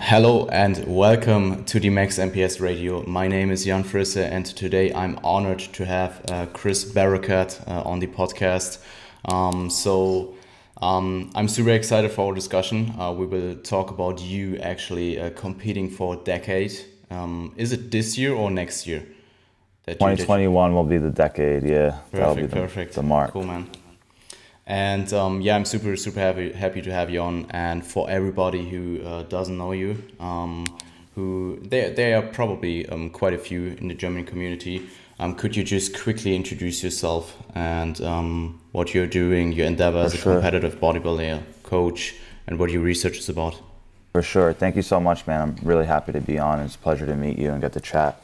Hello and welcome to the Max MPS Radio. My name is Jan Frisse and today I'm honored to have Chris Barakat on the podcast. I'm super excited for our discussion. We will talk about you actually competing for a decade. Is it this year or next year? 2021 will be the decade, yeah. That'll be the mark. Cool, man. And I'm super happy to have you on. And for everybody who doesn't know you, who there are probably quite a few in the German community. Could you just quickly introduce yourself and what you're doing, your endeavor as a competitive bodybuilder, coach, and what your research is about? For sure. Thank you so much, man. I'm really happy to be on. It's a pleasure to meet you and get to chat.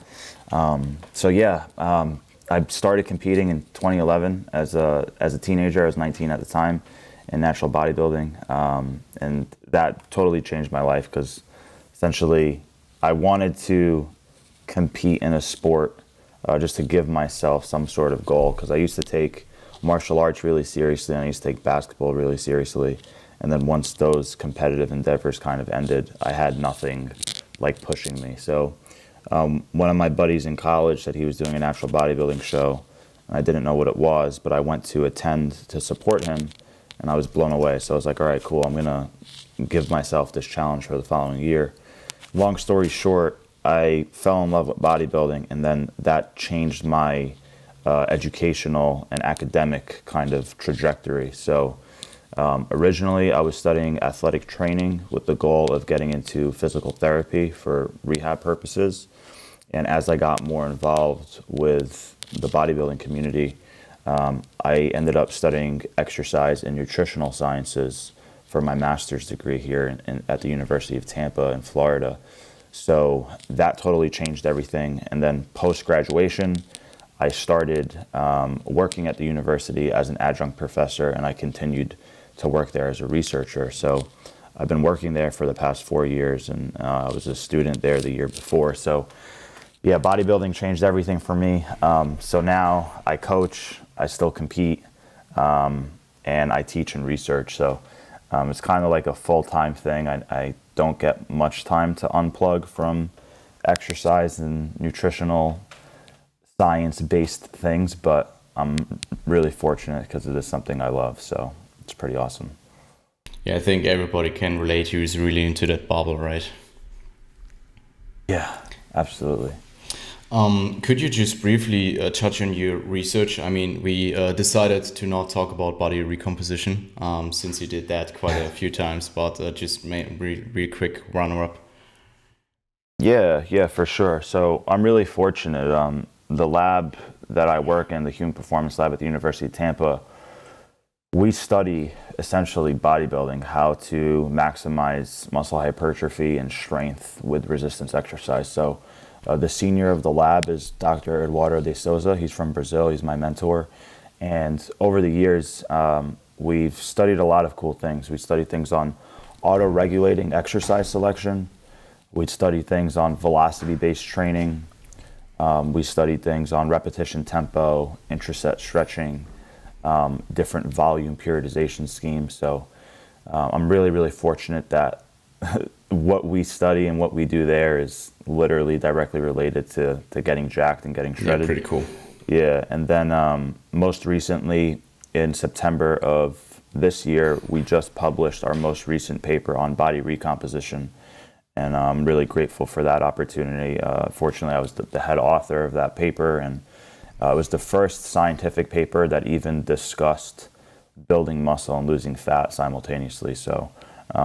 I started competing in 2011 as a teenager. I was 19 at the time in natural bodybuilding, and that totally changed my life because essentially I wanted to compete in a sport just to give myself some sort of goal, because I used to take martial arts really seriously and I used to take basketball really seriously, and then once those competitive endeavors kind of ended, I had nothing like pushing me. So one of my buddies in college said he was doing a natural bodybuilding show. I didn't know what it was, but I went to attend to support him, and I was blown away. So I was like, all right, cool, I'm gonna give myself this challenge for the following year. Long story short, I fell in love with bodybuilding, and then that changed my educational and academic kind of trajectory. So originally I was studying athletic training with the goal of getting into physical therapy for rehab purposes. And as I got more involved with the bodybuilding community, I ended up studying exercise and nutritional sciences for my master's degree here at the University of Tampa in Florida. So that totally changed everything. And then post-graduation, I started working at the university as an adjunct professor, and I continued to work there as a researcher. So I've been working there for the past 4 years, and I was a student there the year before. So yeah, bodybuilding changed everything for me. So now I coach, I still compete, and I teach and research. So it's kind of like a full-time thing. I don't get much time to unplug from exercise and nutritional science-based things, but I'm really fortunate because it is something I love. So it's pretty awesome. Yeah, I think everybody can relate who's really into that bubble, right? Yeah, absolutely. Could you just briefly touch on your research? I mean, we decided to not talk about body recomposition since you did that quite a few times, but just real quick runner-up. Yeah, for sure. So I'm really fortunate. The lab that I work in, the Human Performance Lab at the University of Tampa, we study essentially bodybuilding, how to maximize muscle hypertrophy and strength with resistance exercise. So the senior of the lab is Dr. Eduardo de Souza. He's from Brazil. He's my mentor. And over the years, we've studied a lot of cool things. We studied things on auto-regulating exercise selection. We studied things on velocity-based training. We studied things on repetition tempo, intraset stretching, different volume periodization schemes. So I'm really fortunate that what we study and what we do there is literally directly related to getting jacked and getting shredded. Yeah, pretty cool. Yeah, and then most recently in September of this year, we just published our most recent paper on body recomposition. And I'm really grateful for that opportunity. Fortunately, I was the head author of that paper, and it was the first scientific paper that even discussed building muscle and losing fat simultaneously. So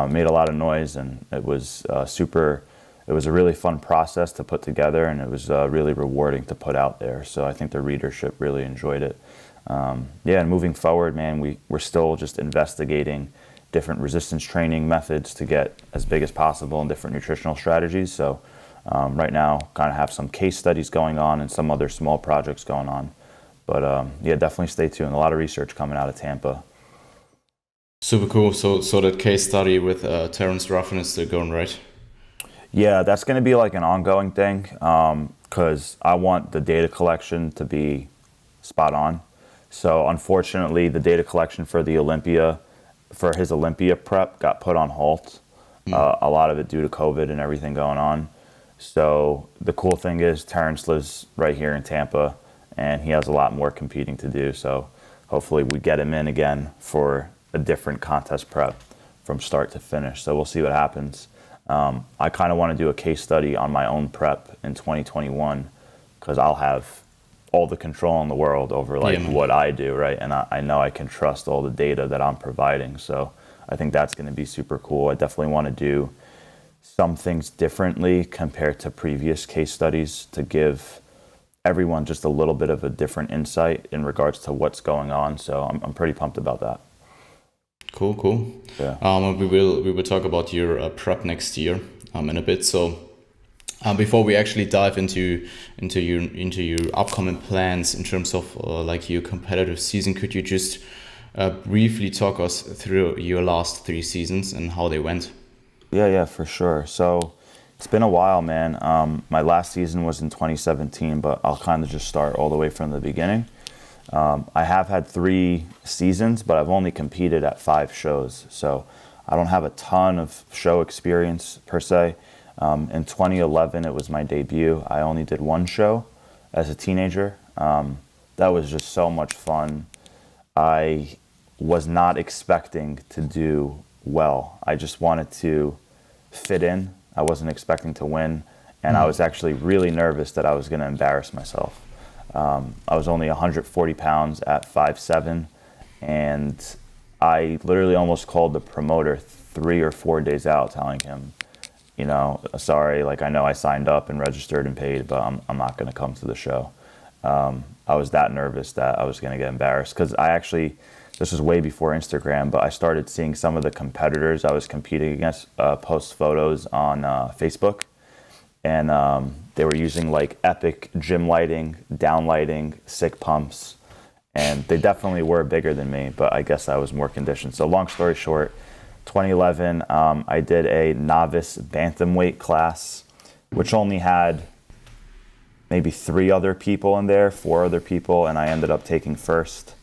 made a lot of noise, and it was it was a really fun process to put together, and it was really rewarding to put out there. So I think the readership really enjoyed it. And moving forward, man, we're still just investigating different resistance training methods to get as big as possible and different nutritional strategies. So right now, kind of have some case studies going on and some other small projects going on. But yeah, definitely stay tuned. A lot of research coming out of Tampa. Super cool. So that case study with Terrence Ruffin is still going, right? Yeah, that's going to be like an ongoing thing because I want the data collection to be spot on. So unfortunately, the data collection for his Olympia prep got put on hold. a lot of it due to COVID and everything going on. So the cool thing is Terrence lives right here in Tampa, and he has a lot more competing to do. So hopefully we get him in again for a different contest prep from start to finish. So we'll see what happens. I kind of want to do a case study on my own prep in 2021 because I'll have all the control in the world over like what I do, right? And I know I can trust all the data that I'm providing. So I think that's going to be super cool. I definitely want to do some things differently compared to previous case studies to give everyone just a little bit of a different insight in regards to what's going on. So I'm pretty pumped about that. Cool. Yeah. We will talk about your prep next year in a bit. So before we actually dive into your upcoming plans in terms of like your competitive season, could you just briefly talk us through your last 3 seasons and how they went? Yeah, for sure. So it's been a while, man. My last season was in 2017, but I'll kind of just start all the way from the beginning. I have had 3 seasons, but I've only competed at 5 shows. So I don't have a ton of show experience per se. In 2011, it was my debut. I only did 1 show as a teenager. That was just so much fun. I was not expecting to do well. I just wanted to fit in. I wasn't expecting to win. And I was actually really nervous that I was going to embarrass myself. I was only 140 pounds at 5'7", and I literally almost called the promoter 3 or 4 days out telling him, you know, sorry, like I know I signed up and registered and paid, but I'm not going to come to the show. I was that nervous that I was going to get embarrassed because this was way before Instagram, but I started seeing some of the competitors I was competing against post photos on Facebook. And they were using like epic gym lighting, down lighting, sick pumps. And they definitely were bigger than me, but I guess I was more conditioned. So long story short, 2011, I did a novice bantamweight class, which only had maybe 3 other people in there, 4 other people, and I ended up taking first.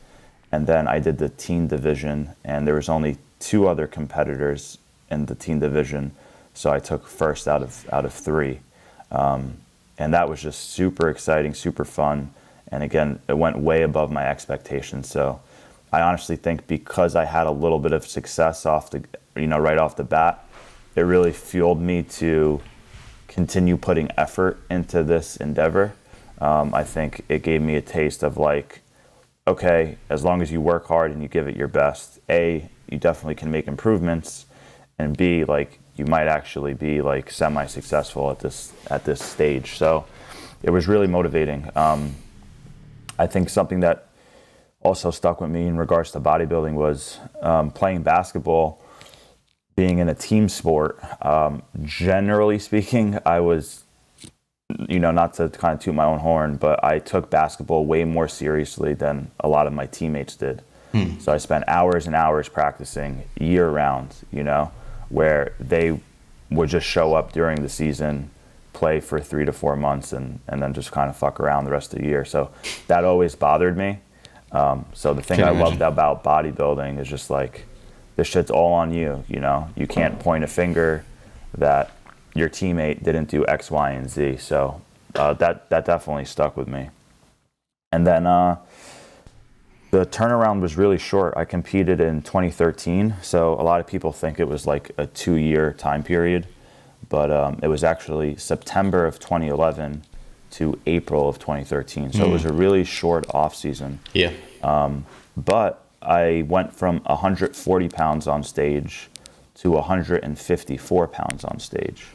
And then I did the teen division, and there was only 2 other competitors in the teen division, so I took first out of 3. And that was just super exciting, super fun. And again, it went way above my expectations. So I honestly think because I had a little bit of success right off the bat, it really fueled me to continue putting effort into this endeavor. I think it gave me a taste of like, okay, as long as you work hard and you give it your best, A, you definitely can make improvements, and B, like you might actually be like semi-successful at this stage. So it was really motivating. I think something that also stuck with me in regards to bodybuilding was playing basketball, being in a team sport. Generally speaking, I was, not to kind of toot my own horn, but I took basketball way more seriously than a lot of my teammates did. So I spent hours and hours practicing year round, where they would just show up during the season, play for 3 to 4 months, and then just kind of fuck around the rest of the year. So that always bothered me. So the thing I loved about bodybuilding is just like, this shit's all on you, You can't point a finger that your teammate didn't do X, Y, and Z. So that definitely stuck with me. And then the turnaround was really short. I competed in 2013, so a lot of people think it was like a 2-year time period, but it was actually September of 2011 to April of 2013. So it was a really short off season. Yeah. But I went from 140 pounds on stage to 154 pounds on stage.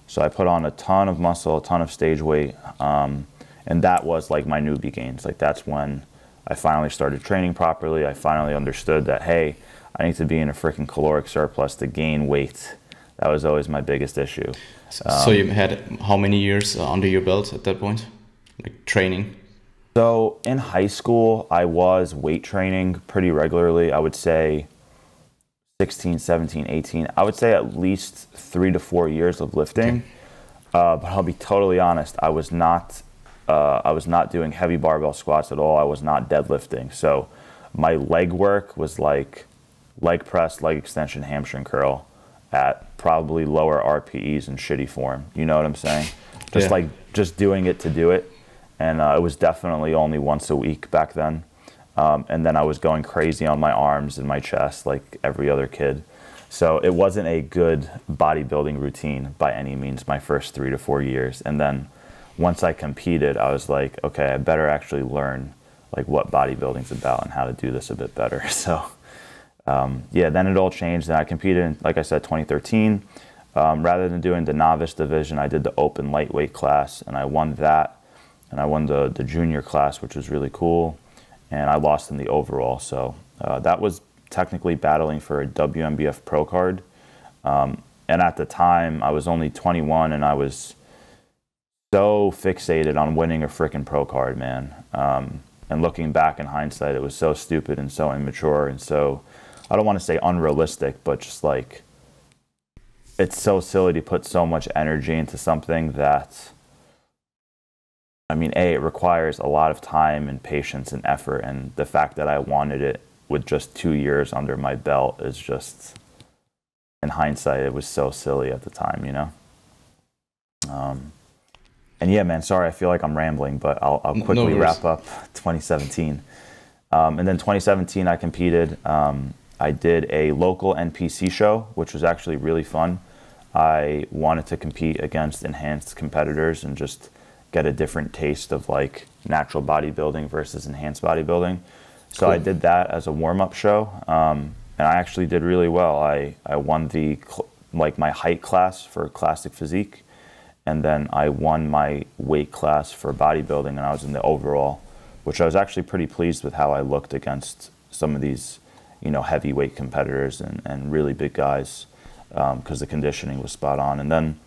So I put on a ton of muscle, a ton of stage weight, and that was like my newbie gains. Like that's when I finally started training properly. I finally understood that, hey, I need to be in a freaking caloric surplus to gain weight. That was always my biggest issue. So you had how many years under your belt at that point, like training? So in high school, I was weight training pretty regularly. I would say 16, 17, 18. I would say at least 3 to 4 years of lifting. Okay. But I'll be totally honest, I was not doing heavy barbell squats at all. I was not deadlifting. So my leg work was like leg press, leg extension, hamstring curl at probably lower RPEs and shitty form. You know what I'm saying? Just like just doing it to do it. And it was definitely only once a week back then. And then I was going crazy on my arms and my chest like every other kid. So it wasn't a good bodybuilding routine by any means my first 3 to 4 years. And then once I competed, I was like, okay, I better actually learn like what bodybuilding's about and how to do this a bit better. So yeah, then it all changed. And I competed in, like I said, 2013. Rather than doing the novice division, I did the open lightweight class, and I won that. And I won the junior class, which was really cool. And I lost in the overall. So that was technically battling for a WMBF pro card. And at the time, I was only 21, and I was so fixated on winning a freaking pro card, man. And looking back in hindsight, it was so stupid and so immature and so, I don't want to say unrealistic, but just like, it's so silly to put so much energy into something that, I mean, A, it requires a lot of time and patience and effort, and the fact that I wanted it with just 2 years under my belt is just, in hindsight, it was so silly at the time, you know? And yeah, man, sorry, I feel like I'm rambling, but I'll quickly wrap up 2017. And then 2017, I competed. I did a local NPC show, which was actually really fun. I wanted to compete against enhanced competitors and just get a different taste of like natural bodybuilding versus enhanced bodybuilding. So cool. I did that as a warm-up show, and I actually did really well. I won the my height class for classic physique, and then I won my weight class for bodybuilding, and I was in the overall, which I was actually pretty pleased with how I looked against some of these, you know, heavyweight competitors and really big guys, because the conditioning was spot on. And then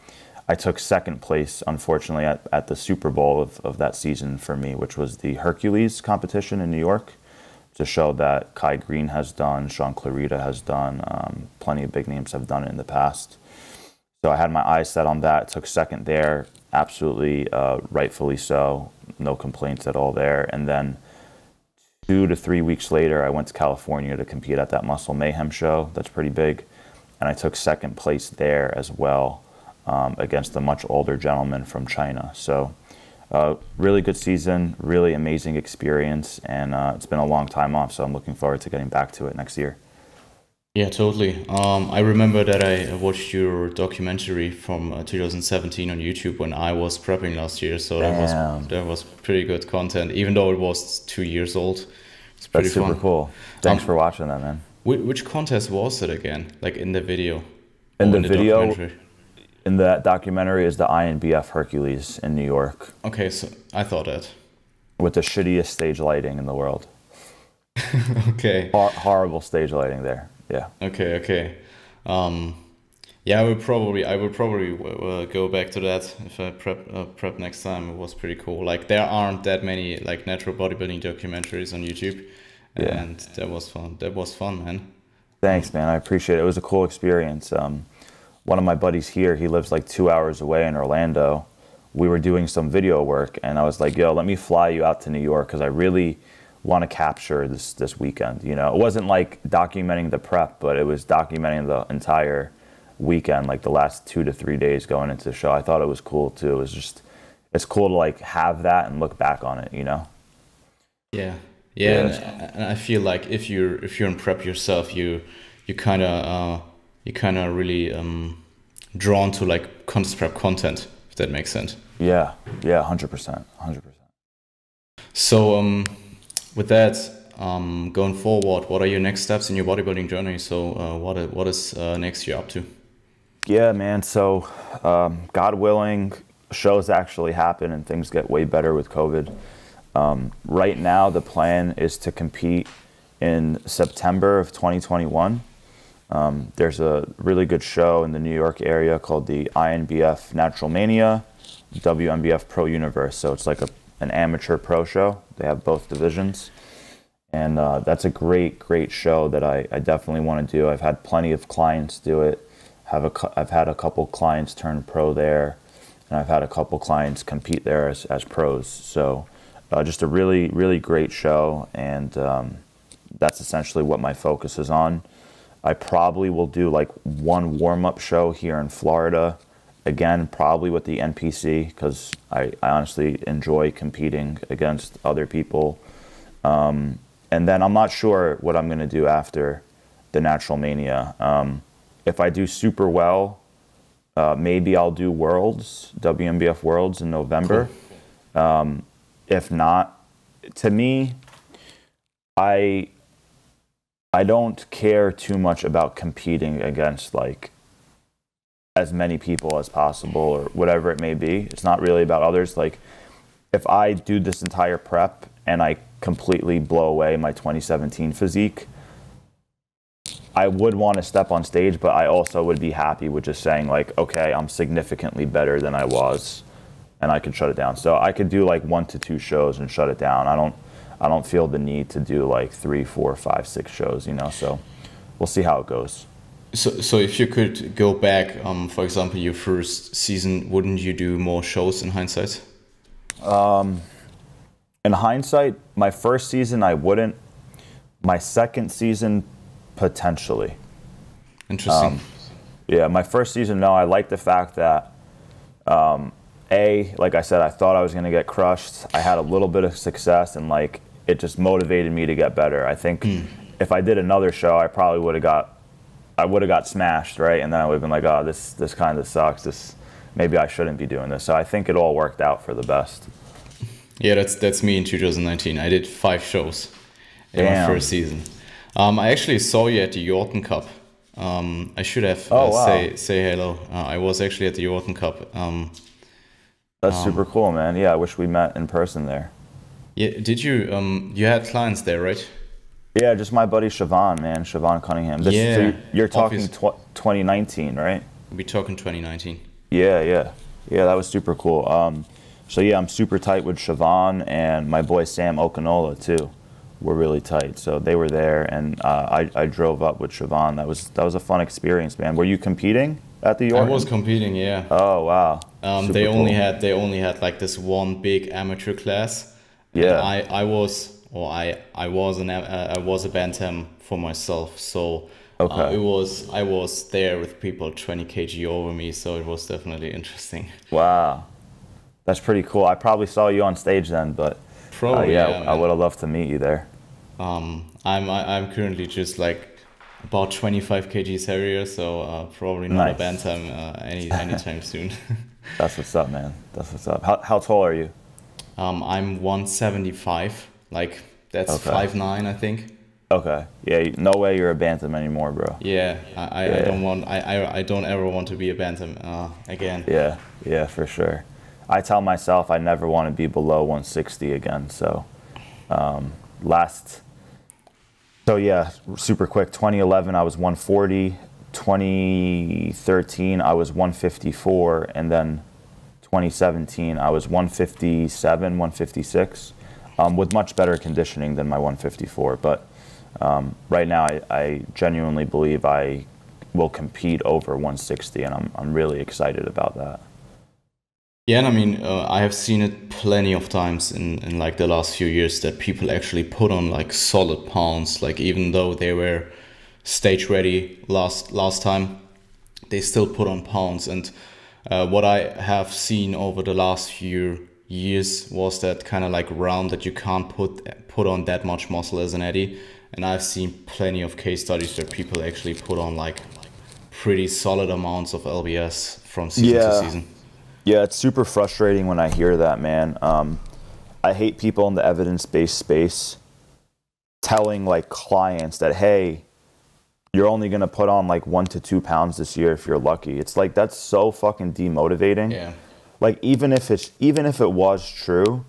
I took second place, unfortunately, at the Super Bowl of that season for me, which was the Hercules competition in New York. It's a show that Kai Green has done, Sean Clarita has done, plenty of big names have done it in the past. So I had my eyes set on that, took second there, absolutely rightfully so, no complaints at all there. And then 2 to 3 weeks later, I went to California to compete at that Muscle Mayhem show. That's pretty big. And I took second place there as well, against a much older gentleman from China. So really good season, really amazing experience, and it's been a long time off, so I'm looking forward to getting back to it next year. Yeah, totally. I remember that I watched your documentary from 2017 on YouTube when I was prepping last year, so that was pretty good content, even though it was 2 years old. It's pretty fun. That's super cool. Thanks for watching that, man. Which contest was it again? Like in the video? In the video, in that documentary is the INBF Hercules in New York. Okay, so I thought that. With the shittiest stage lighting in the world. Okay. Horrible stage lighting there. Yeah. Okay. Yeah, I would probably go back to that if I prep next time. It was pretty cool. Like there aren't that many like natural bodybuilding documentaries on YouTube, and that was fun. That was fun, man. Thanks, man. I appreciate it. It was a cool experience. One of my buddies here, he lives like 2 hours away in Orlando. We were doing some video work, and I was like, yo, let me fly you out to New York because I really want to capture this weekend. You know, it wasn't like documenting the prep, but it was documenting the entire weekend, like the last 2 to 3 days going into the show. I thought it was cool too. It was just, it's cool to like have that and look back on it, you know? Yeah. And I feel like if you're in prep yourself, you kind of really drawn to like contest prep content, if that makes sense. Yeah, 100%. So with that, going forward, what are your next steps in your bodybuilding journey? So what is next year up to? Yeah, man. So God willing, shows actually happen and things get way better with COVID. Right now, the plan is to compete in September of 2021. There's a really good show in the New York area called the INBF Natural Mania, WMBF Pro Universe. So it's like an amateur pro show. They have both divisions. And that's a great show that I definitely want to do. I've had plenty of clients do it. I've had a couple clients turn pro there, and I've had a couple clients compete there as pros. So just a really great show, and that's essentially what my focus is on. I probably will do like one warm-up show here in Florida. Again, probably with the NPC, because I honestly enjoy competing against other people. And then I'm not sure what I'm going to do after the Natural Mania. If I do super well, maybe I'll do Worlds, WMBF Worlds in November. Cool. If not, to me, I don't care too much about competing against like as many people as possible or whatever it may be. It's not really about others. Like if I do this entire prep and I completely blow away my 2017 physique, I would want to step on stage, but I also would be happy with just saying like, okay, I'm significantly better than I was, and I could shut it down. So I could do like 1 to 2 shows and shut it down. I don't feel the need to do like 3, 4, 5, 6 shows, you know, so we'll see how it goes. So if you could go back, for example, your first season, wouldn't you do more shows in hindsight? In hindsight, my first season, I wouldn't. My second season, potentially. Interesting. Yeah, my first season, no. I like the fact that, like I said, I thought I was going to get crushed. I had a little bit of success, and like it just motivated me to get better. I think if I did another show, I probably would have got smashed, right? And then I would have been like, oh, this kind of sucks. Maybe I shouldn't be doing this. So I think it all worked out for the best. Yeah, that's me in 2019. I did 5 shows in my first season. I actually saw you at the Yorton Cup. I should have say hello. I was actually at the Yorton Cup. That's super cool, man. Yeah, I wish we met in person there. Yeah, did you? You had clients there, right? Yeah, just my buddy Siobhan, man. Siobhan Cunningham. So you're talking 2019, right? We're talking 2019. Yeah, that was super cool. So yeah, I'm super tight with Siobhan, and my boy Sam Okanola too. We're really tight. So they were there, and I drove up with Siobhan. That was a fun experience, man. Were you competing at the Yorton? I was competing, yeah. Oh wow. They only had like this one big amateur class. Yeah. I was a bantam for myself, so okay. I was there with people 20 kg over me, so it was definitely interesting. Wow, that's pretty cool. I probably saw you on stage then, but probably I would have loved to meet you there. I'm currently just like about 25 kgs heavier, so probably not a bantam anytime soon. That's what's up, man. That's what's up. How tall are you? I'm 175. Like that's 5'9", I think. Okay. Yeah. No way you're a bantam anymore, bro. Yeah. I don't ever want to be a bantam again. Yeah. Yeah, for sure. I tell myself I never want to be below 160 again. So, So yeah, super quick. 2011, I was 140. 2013, I was 154, and then 2017, I was 157, 156, with much better conditioning than my 154. But right now, I genuinely believe I will compete over 160, and I'm really excited about that. Yeah, and I mean, I have seen it plenty of times in like the last few years that people actually put on like solid pounds, like even though they were stage ready last time, they still put on pounds. And what I have seen over the last few years was that kind of like round that you can't put on that much muscle as an Eddie. And I've seen plenty of case studies where people actually put on like pretty solid amounts of LBS from season to season. Yeah, it's super frustrating when I hear that, man. I hate people in the evidence-based space telling like clients that, hey, you're only going to put on like 1 to 2 pounds this year if you're lucky. It's like, that's so fucking demotivating. Yeah. Like even if it was true,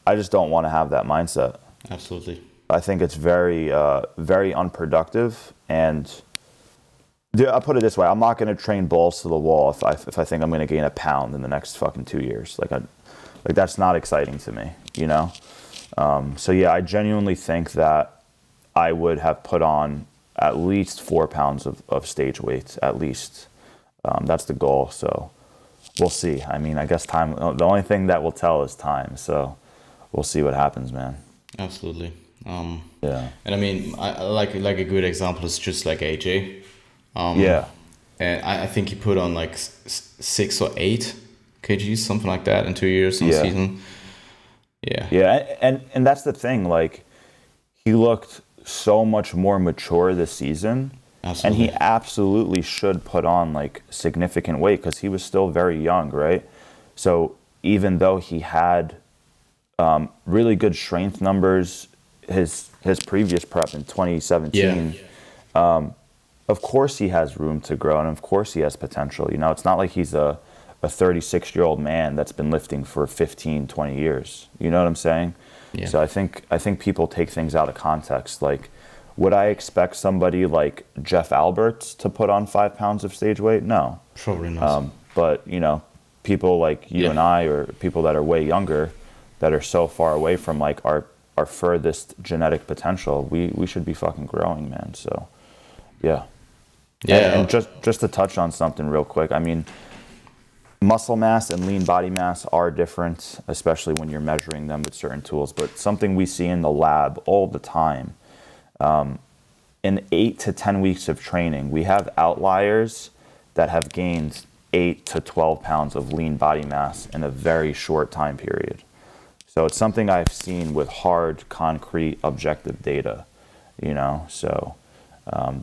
I just don't want to have that mindset. Absolutely. I think it's very, very unproductive. And I'll put it this way: I'm not going to train balls to the wall if I think I'm going to gain a pound in the next fucking 2 years. Like that's not exciting to me, you know. So yeah, I genuinely think that I would have put on at least 4 pounds of stage weight, at least. That's the goal. So we'll see. I mean, I guess time. The only thing that will tell is time. So we'll see what happens, man. Absolutely. Yeah. And I mean, I like a good example is just like AJ. Yeah. And I think he put on like 6 or 8 kgs, something like that, in 2 years on Yeah. season. Yeah. Yeah. And that's the thing. Like, he looked so much more mature this season. Absolutely. And he absolutely should put on like significant weight because he was still very young, right? So even though he had really good strength numbers, his previous prep in 2017, of course he has room to grow, and of course he has potential. You know, it's not like he's a 36-year-old man that's been lifting for 15, 20 years. You know what I'm saying? Yeah. So I think people take things out of context. Like, would I expect somebody like Jeff Alberts to put on 5 pounds of stage weight? No. Probably not. But, you know, people like you and I, or people that are way younger, that are so far away from like our furthest genetic potential, we should be fucking growing, man. So, yeah. Yeah. And just to touch on something real quick, I mean, muscle mass and lean body mass are different, especially when you're measuring them with certain tools. But something we see in the lab all the time, in 8 to 10 weeks of training, we have outliers that have gained 8 to 12 pounds of lean body mass in a very short time period. So it's something I've seen with hard, concrete, objective data, you know. So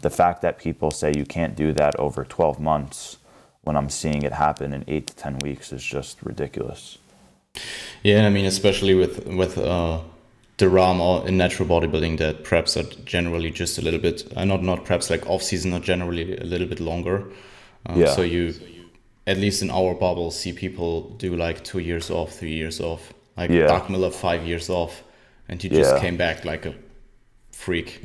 the fact that people say you can't do that over 12 months when I'm seeing it happen in 8 to 10 weeks is just ridiculous. Yeah, I mean, especially with the realm or in natural bodybuilding, that preps are generally just a little bit, not preps, like off season are generally a little bit longer. So you, at least in our bubble, see people do like 2 years off, 3 years off. Like Doc Miller, 5 years off, and he just came back like a freak.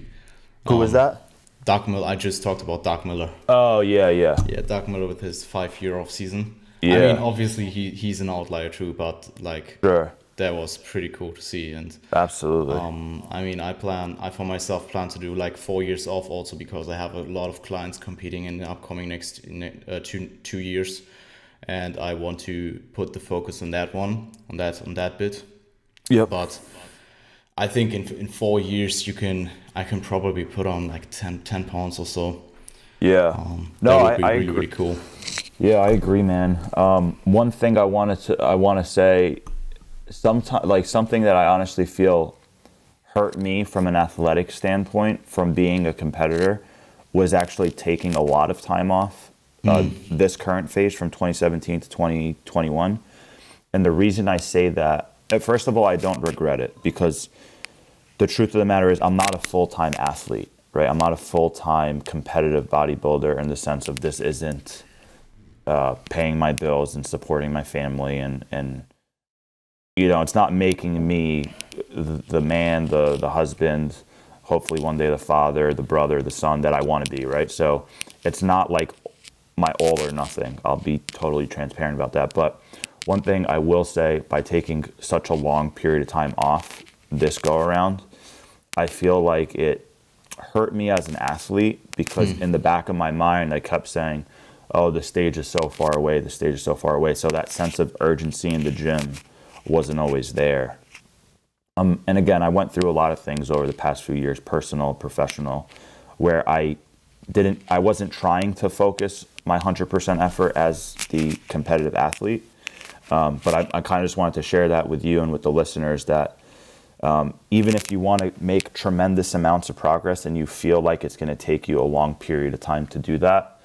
Who was that? Doc Miller. I just talked about Doc Miller. Oh, yeah. Yeah, Doc Miller with his 5-year off season. Yeah. I mean, obviously he's an outlier too, but like that was pretty cool to see. And absolutely. I mean, I for myself plan to do like 4 years off also, because I have a lot of clients competing in the upcoming next 2 years. And I want to put the focus on that one, on that bit. Yep. But I think in 4 years I can probably put on like 10 pounds or so. Yeah. No, I agree. Really cool. Yeah, I agree, man. One thing I want to say, something that I honestly feel hurt me from an athletic standpoint from being a competitor was actually taking a lot of time off. This current phase from 2017 to 2021. And the reason I say that, first of all, I don't regret it, because the truth of the matter is I'm not a full-time athlete, right? I'm not a full-time competitive bodybuilder in the sense of this isn't paying my bills and supporting my family, and you know, it's not making me the man, the husband, hopefully one day the father, the brother, the son that I want to be, right? So it's not like my all or nothing. I'll be totally transparent about that. But one thing I will say, by taking such a long period of time off this go around, I feel like it hurt me as an athlete, because in the back of my mind, I kept saying, oh, the stage is so far away, the stage is so far away. So that sense of urgency in the gym wasn't always there. And again, I went through a lot of things over the past few years, personal, professional, where I wasn't trying to focus my 100% effort as the competitive athlete. But I kind of just wanted to share that with you and with the listeners, that even if you want to make tremendous amounts of progress and you feel like it's going to take you a long period of time to do that,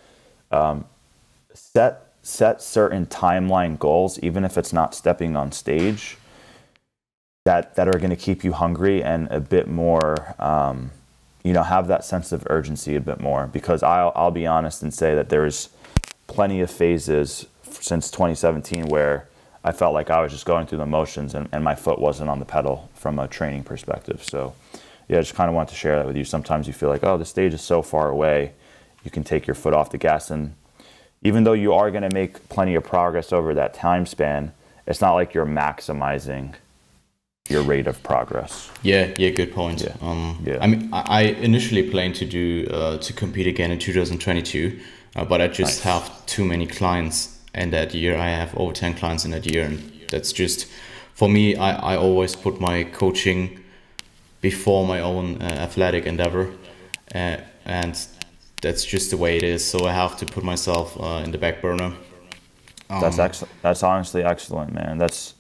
set certain timeline goals, even if it's not stepping on stage, that are going to keep you hungry and a bit more, have that sense of urgency a bit more. Because I'll be honest and say that there's plenty of phases since 2017 where I felt like I was just going through the motions and my foot wasn't on the pedal from a training perspective. So yeah, I just kind of wanted to share that with you. Sometimes you feel like, oh, the stage is so far away, you can take your foot off the gas. And even though you are going to make plenty of progress over that time span, it's not like you're maximizing your rate of progress. Yeah, good point. Yeah. I mean, I initially planned to do to compete again in 2022, but I just have too many clients in that year. I have over 10 clients in that year, and that's just, for me, I always put my coaching before my own athletic endeavor, and that's just the way it is. So I have to put myself in the back burner. That's excellent. That's honestly excellent, man. That's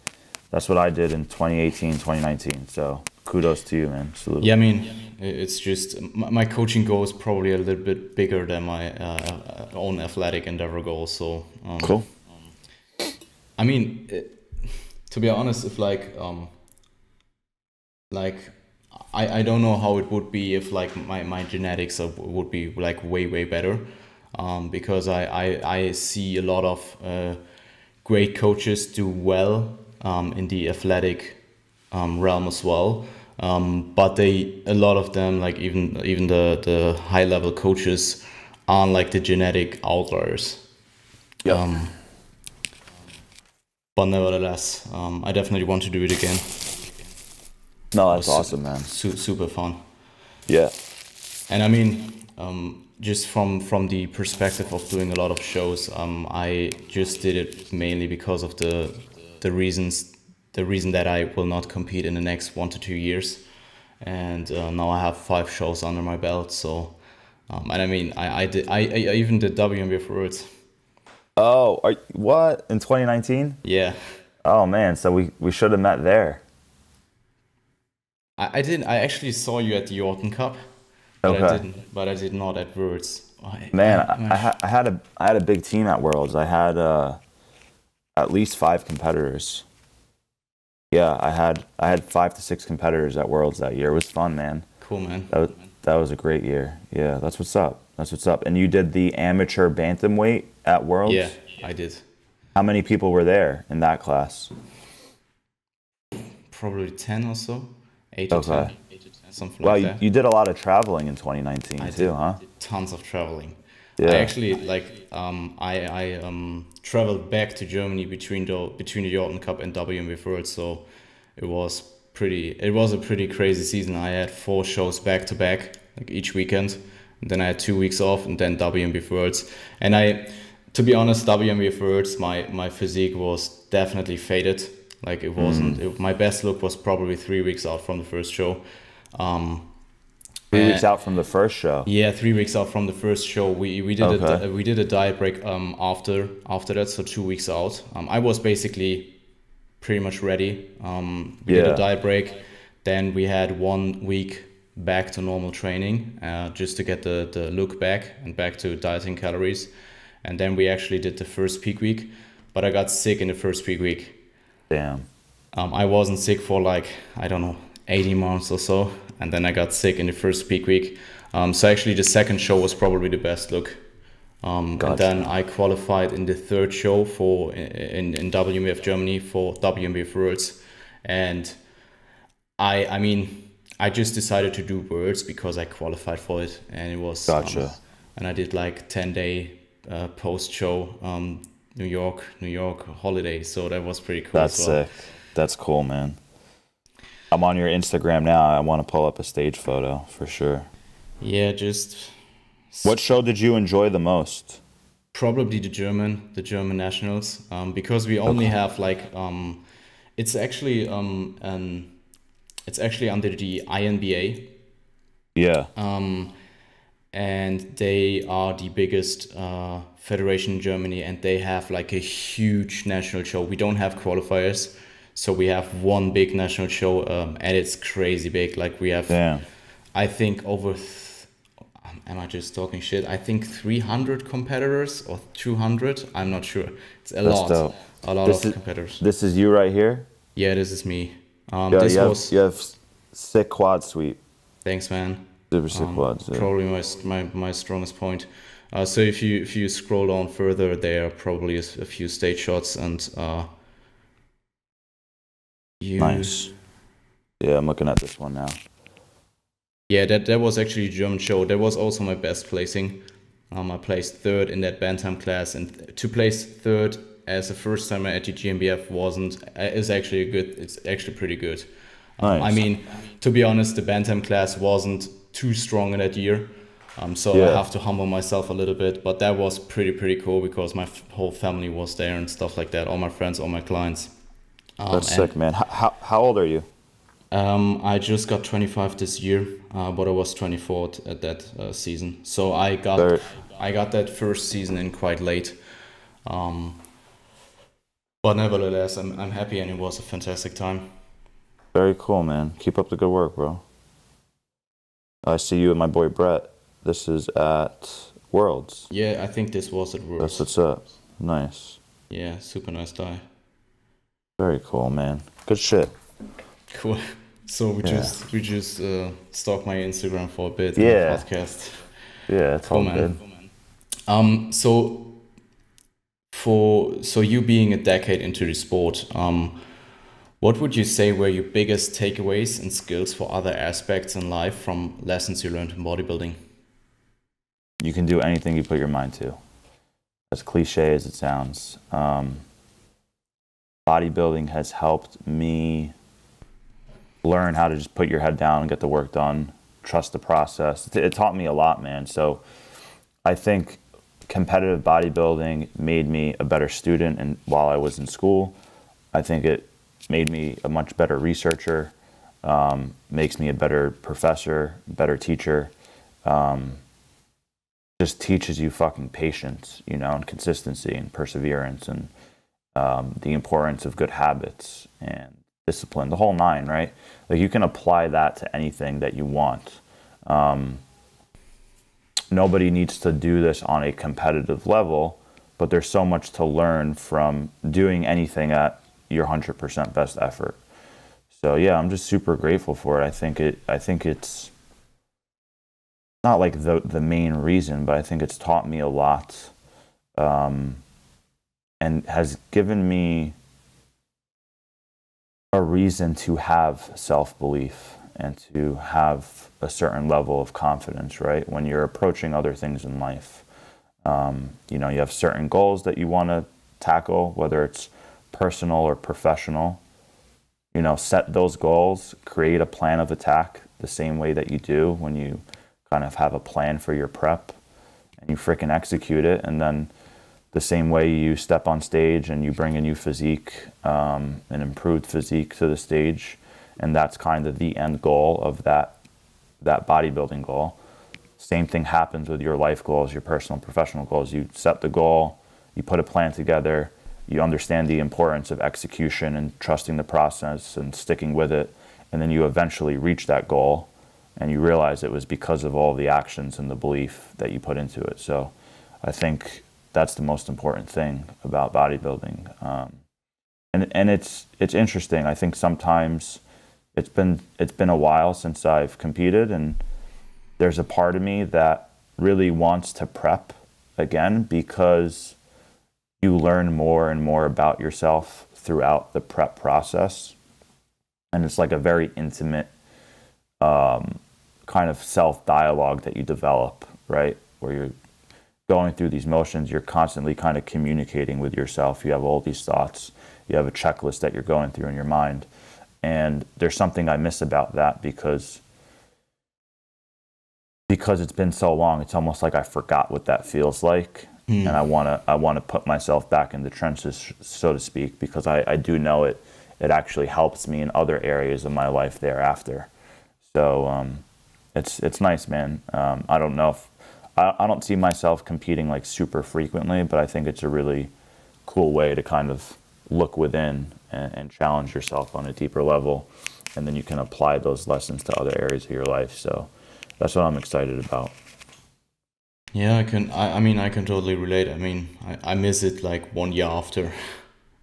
what I did in 2018, 2019. So kudos to you, man. Salute. Yeah, I mean, it's just my coaching goal is probably a little bit bigger than my own athletic endeavor goal. So Cool. I mean, to be honest, if like I don't know how it would be if like my genetics would be like way better, because I see a lot of great coaches do well in the athletic realm as well, but a lot of them, like even the high level coaches, aren't like the genetic outliers. Yeah. But nevertheless, I definitely want to do it again. No, that's awesome, man. Super fun. Yeah. And I mean, just from the perspective of doing a lot of shows, I just did it mainly because of the reason that I will not compete in the next 1 to 2 years, and now I have 5 shows under my belt. So, and I mean, I even did WNBA for Worlds. Oh, what, in 2019? Yeah. Oh man, so we should have met there. I didn't. I actually saw you at the Orton Cup, but Okay. I didn't. But I did not at Worlds. Man, I had a big team at Worlds. I had at least 5 competitors. Yeah, I had 5 to 6 competitors at Worlds that year. It was fun, man. Cool, man. That was a great year. Yeah, that's what's up. That's what's up. And you did the amateur bantamweight at Worlds? Yeah, I did. How many people were there in that class? Probably 10 or so. 8 to Okay. 10. 8 to 10, something Well, like that. you did a lot of traveling in 2019 I too, did, huh? did tons of traveling. Yeah. I actually I traveled back to Germany between the Jordan Cup and WMB Worlds, so it was a pretty crazy season. I had 4 shows back to back, like each weekend. And then I had 2 weeks off, and then WMB Worlds. And to be honest, WMB Worlds, my physique was definitely faded. Like it wasn't. My best look was probably 3 weeks out from the first show. 3 weeks out from the first show. Yeah, 3 weeks out from the first show. We did Okay. we did a diet break after that, so 2 weeks out. I was basically pretty much ready. We did Yeah. a diet break, then we had 1 week back to normal training, just to get the look back and back to dieting calories, and then we actually did the first peak week. But I got sick in the first peak week. Damn. I wasn't sick for like, I don't know, 80 months or so. And then I got sick in the first peak week. So actually the second show was probably the best look. And then I qualified in the third show in WMF Germany for WMF Worlds. And I mean, I just decided to do Worlds because I qualified for it. And it was, Gotcha. and I did like 10-day post-show New York holiday. So that was pretty cool. That's as well. sick. That's cool, man. I'm on your Instagram now. I want to pull up a stage photo for sure. Yeah, just What show did you enjoy the most? probably the German nationals, because we only have like it's actually it's actually under the INBA, Yeah. and they are the biggest federation in Germany, and they have like a huge national show. We don't have qualifiers, so we have one big national show, and it's crazy big. Like we have, Damn. I think over. Am I just talking shit? I think 300 competitors or 200. I'm not sure. It's a That's lot. dope. A lot of competitors. This is you right here? Yeah, this is me. Yeah, This you have sick quad sweep. Thanks, man. Super sick quads. Yeah. Probably my strongest point. So if you scroll down further, there are probably a few stage shots, and Nice. Yeah, I'm looking at this one now. Yeah, that was actually a German show. That was also my best placing. I placed third in that bantam class, and to place third as a first timer at the GmbF is actually it's actually pretty good. Nice. I mean, to be honest, the bantam class wasn't too strong in that year, so Yeah. I have to humble myself a little bit. But that was pretty cool because my whole family was there and stuff like that. All my friends, all my clients. That's sick, man. How old are you? I just got 25 this year, but I was 24 at that season. So Very, I got that first season in quite late. Um, but nevertheless, I'm happy, and it was a fantastic time. very cool, man. Keep up the good work, bro. I see you and my boy Brett. This is at Worlds. Yeah, I think this was at That's Worlds. what's up. Nice. Yeah, super nice guy. Very cool, man. Good shit. Cool. So Yeah. we just stalked my Instagram for a bit in the Yeah. podcast. Yeah, it's Cool, all man. good. So you being a decade into the sport, what would you say were your biggest takeaways and skills for other aspects in life from lessons you learned in bodybuilding? You can do anything you put your mind to. As cliche as it sounds. Bodybuilding has helped me learn how to just put your head down and get the work done, trust the process. It taught me a lot, man. So I think competitive bodybuilding made me a better student and while I was in school. I think it made me a much better researcher, makes me a better professor, better teacher, just teaches you fucking patience, you know, and consistency and perseverance and the importance of good habits and discipline, the whole nine, right? Like you can apply that to anything that you want. Nobody needs to do this on a competitive level, but there's so much to learn from doing anything at your 100% best effort. So yeah, I'm just super grateful for it. I think it's not like the main reason, but I think it's taught me a lot, and has given me a reason to have self-belief and to have a certain level of confidence, right? When you're approaching other things in life, you know, you have certain goals that you want to tackle, whether it's personal or professional. You know, set those goals, create a plan of attack the same way that you do when you kind of have a plan for your prep and you freaking execute it. And then the same way you step on stage and you bring a new physique, an improved physique to the stage. And that's kind of the end goal of that bodybuilding goal. Same thing happens with your life goals, your personal and professional goals. You set the goal, you put a plan together, you understand the importance of execution and trusting the process and sticking with it. And then you eventually reach that goal and you realize it was because of all the actions and the belief that you put into it. So I think that's the most important thing about bodybuilding. And it's interesting. I think sometimes it's been a while since I've competed, and there's a part of me that really wants to prep again because you learn more and more about yourself throughout the prep process. And it's like a very intimate kind of self-dialogue that you develop, right? Where you're going through these motions, you're constantly kind of communicating with yourself. You have all these thoughts. You have a checklist that you're going through in your mind. And there's something I miss about that because it's been so long. It's almost like I forgot what that feels like. And I want to put myself back in the trenches, so to speak, because I do know it actually helps me in other areas of my life thereafter. So it's nice, man. I don't know if I don't see myself competing like super frequently, but I think it's a really cool way to kind of look within and challenge yourself on a deeper level, and then you can apply those lessons to other areas of your life. So that's what I'm excited about. Yeah, I mean, I can totally relate. I mean, I miss it like 1 year after.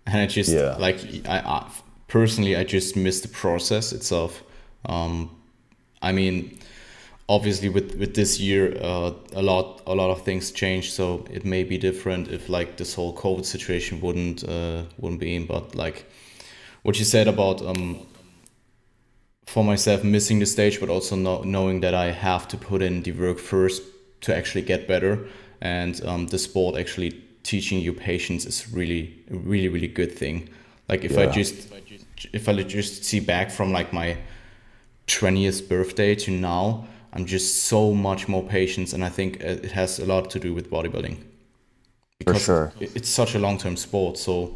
And I just, Yeah. like, personally, I just miss the process itself. I mean, obviously with this year, a lot of things changed, so it may be different if like this whole COVID situation wouldn't be in. But like what you said about for myself missing the stage, but also knowing that I have to put in the work first to actually get better, and the sport actually teaching you patience is really good thing. Like if Yeah. if I just see back from like my 20th birthday to now, I'm just so much more patient, and I think it has a lot to do with bodybuilding For because sure. it's such a long-term sport. So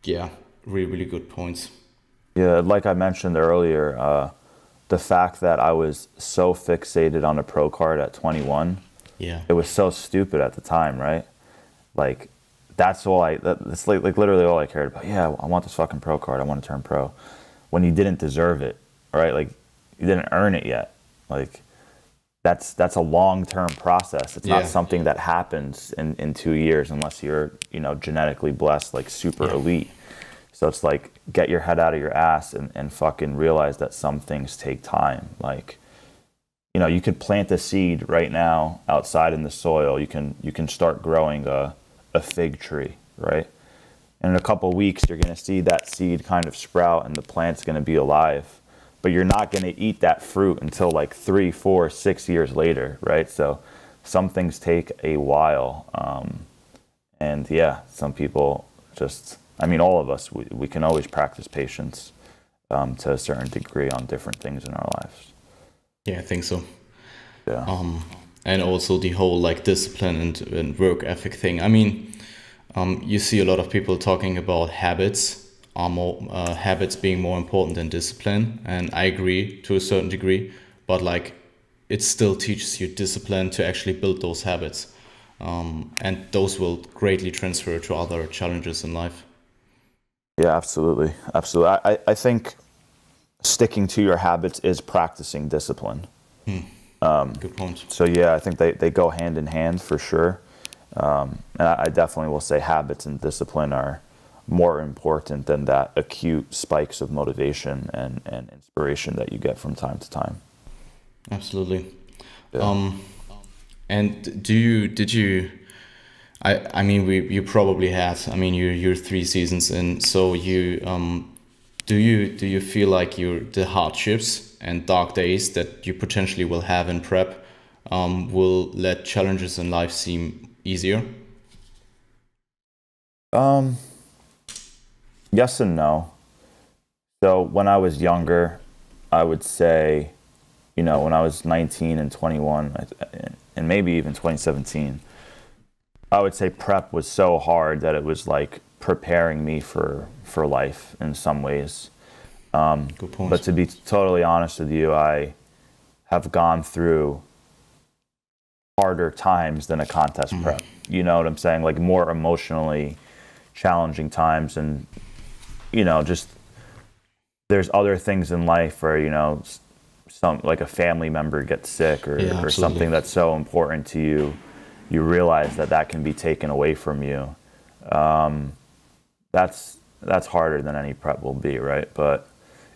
yeah, really good points. Yeah, like I mentioned earlier, the fact that I was so fixated on a pro card at 21, Yeah. it was so stupid at the time, right? Like, that's all that's like literally all I cared about. Yeah, I want this fucking pro card. I want to turn pro. When you didn't deserve it, right? Like, you didn't earn it yet. Like, that's a long-term process. It's not Yeah. something that happens in 2 years unless you're, genetically blessed, like super Yeah. elite. So it's like, get your head out of your ass and fucking realize that some things take time. Like, you could plant a seed right now outside in the soil. You can start growing a fig tree, right? And in a couple of weeks, you're going to see that seed kind of sprout and the plant's going to be alive. But you're not going to eat that fruit until like 3, 4, 6 years later, right? So some things take a while. And yeah, some people just, all of us, we can always practice patience to a certain degree on different things in our lives. Yeah, I think so. Yeah. And also the whole like discipline and work ethic thing. You see a lot of people talking about habits being more important than discipline, and I agree to a certain degree. But like, it still teaches you discipline to actually build those habits, and those will greatly transfer to other challenges in life. Yeah, absolutely. Absolutely. I think sticking to your habits is practicing discipline. Good point. So yeah, I think they go hand in hand for sure. And I definitely will say habits and discipline are more important than that acute spikes of motivation and inspiration that you get from time to time. Absolutely. Yeah. And did you? You probably had. You're 3 seasons in, so do you feel like the hardships and dark days that you potentially will have in prep will let challenges in life seem easier? Yes and no. So when I was younger, I would say, when I was 19 and 21, and maybe even 2017, I would say prep was so hard that it was like preparing me for life in some ways. Good point. But to be totally honest with you, I have gone through harder times than a contest prep. You know what I'm saying? Like, more emotionally challenging times, and just there's other things in life where some, like, a family member gets sick or something that's so important to you, you realize that can be taken away from you. That's harder than any prep will be, right? But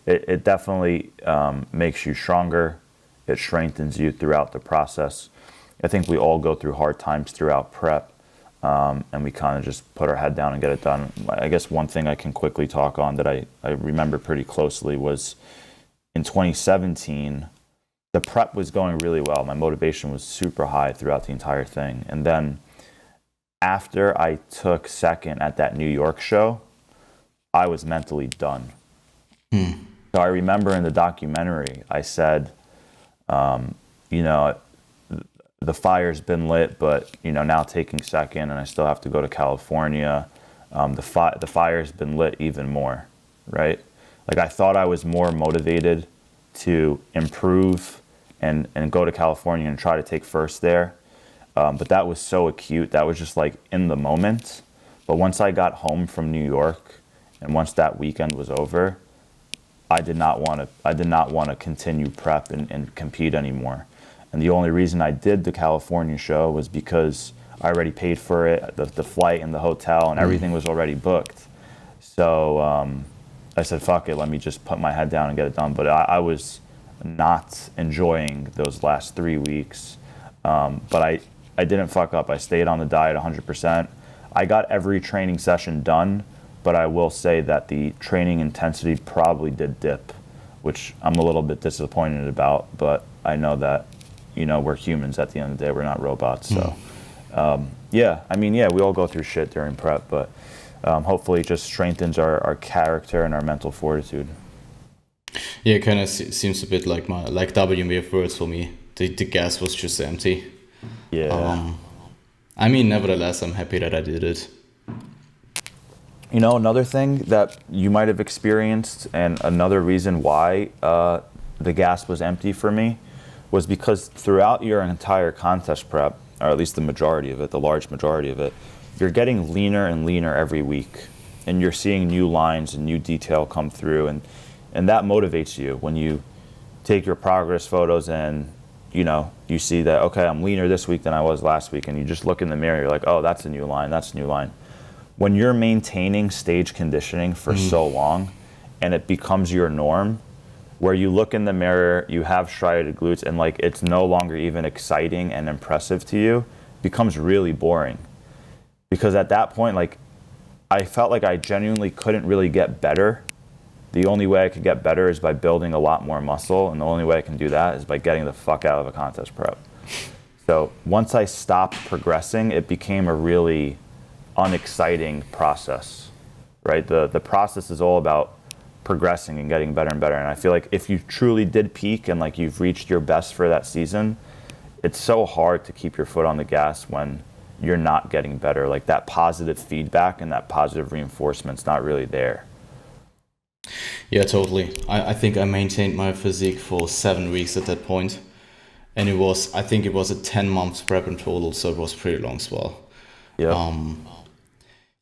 it definitely makes you stronger. It strengthens you throughout the process. I think we all go through hard times throughout prep, and we kind of just put our head down and get it done. I guess one thing I can quickly talk on that I remember pretty closely was in 2017, the prep was going really well. My motivation was super high throughout the entire thing. And then after I took second at that New York show, I was mentally done. So I remember in the documentary, I said, the fire's been lit, but now taking second, and I still have to go to California. The fire's been lit even more, right? Like, I thought I was more motivated to improve and go to California and try to take first there, but that was so acute. That was just like in the moment. But once I got home from New York, and once that weekend was over, I did not want to continue prep and compete anymore. And the only reason I did the California show was because I already paid for it, the flight and the hotel, and everything was already booked. So I said, fuck it, let me just put my head down and get it done. But I was not enjoying those last 3 weeks. But I didn't fuck up. I stayed on the diet 100%. I got every training session done, but I will say that the training intensity probably did dip, which I'm a little bit disappointed about. But I know that, we're humans at the end of the day. We're not robots. So, we all go through shit during prep, but hopefully it just strengthens our character and our mental fortitude. Yeah, it kind of seems a bit like WMF words for me. The gas was just empty. Yeah. Nevertheless, I'm happy that I did it. You know, another thing that you might have experienced, and another reason why the gas was empty for me, was because throughout your entire contest prep, or at least the majority of it, the large majority of it, you're getting leaner and leaner every week, and you're seeing new lines and new detail come through, and that motivates you when you take your progress photos and you see that, okay, I'm leaner this week than I was last week, and you just look in the mirror, you're like, oh, that's a new line, that's a new line. When you're maintaining stage conditioning for so long, and it becomes your norm, where you look in the mirror, you have striated glutes, and like it's no longer even exciting and impressive to you, becomes really boring. Because at that point, like, I felt like I genuinely couldn't really get better. The only way I could get better is by building a lot more muscle, and the only way I can do that is by getting the fuck out of a contest prep. So once I stopped progressing, it became a really unexciting process, right? The process is all about progressing and getting better and better. And I feel like if you truly did peak and like you've reached your best for that season, it's so hard to keep your foot on the gas when you're not getting better. Like that positive feedback and that positive reinforcement's not really there. Yeah, totally. I think I maintained my physique for 7 weeks at that point, and I think it was a 10-month prep in total, so it was pretty long as well. Yeah.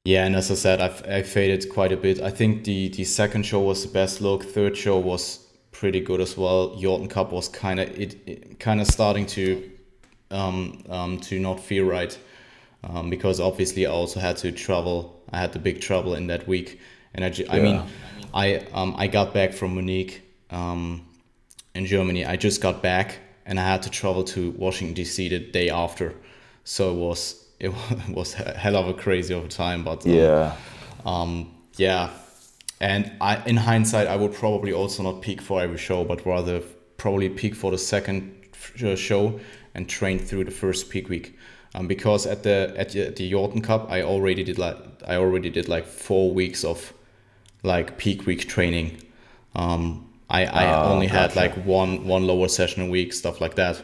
Yeah, and as I said, I faded quite a bit. I think the second show was the best look. Third show was pretty good as well. Yorton Cup was kind of starting to not feel right, because obviously I also had to travel. I had the big trouble in that week, and I got back from Munich in Germany. I just got back, and I had to travel to Washington DC the day after, so it was a hell of a crazy over time. But yeah, and in hindsight, I would probably also not peak for every show, but rather probably peak for the second show and train through the first peak week. Because at the Yorton Cup, I already did like 4 weeks of like peak week training. I only had like one lower session a week, stuff like that.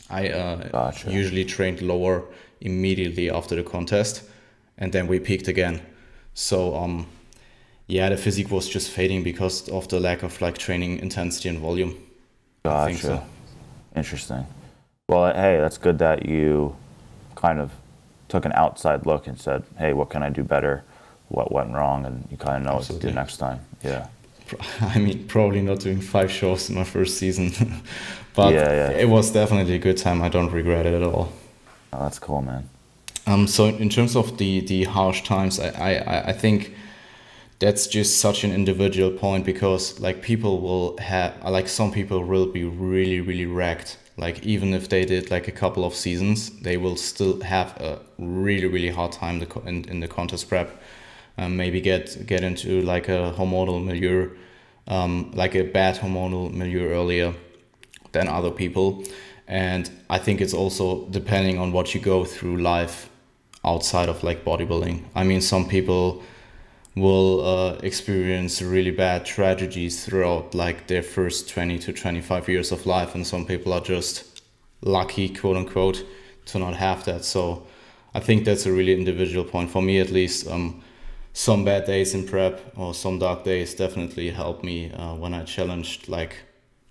I usually trained lower immediately after the contest, and then we peaked again. So yeah, the physique was just fading because of the lack of like training intensity and volume. Gotcha. I think so. Interesting. Well, hey, that's good that you kind of took an outside look and said, hey, what can I do better? What went wrong? And you kind of know Absolutely. What to do next time. Yeah. I mean, probably not doing 5 shows in my first season, but it was definitely a good time. I don't regret it at all. Oh, that's cool, man. So in terms of the harsh times, I think that's just such an individual point, because like people will have, like some people will be really, really wrecked. Like even if they did like a couple of seasons, they will still have a really, really hard time in the contest prep. Maybe get into like a hormonal milieu, like a bad hormonal milieu earlier than other people. And I think it's also depending on what you go through life outside of like bodybuilding. I mean, some people will experience really bad tragedies throughout like their first 20 to 25 years of life, and some people are just lucky, quote unquote, to not have that. So I think that's a really individual point. For me at least, some bad days in prep or some dark days definitely helped me when I challenged like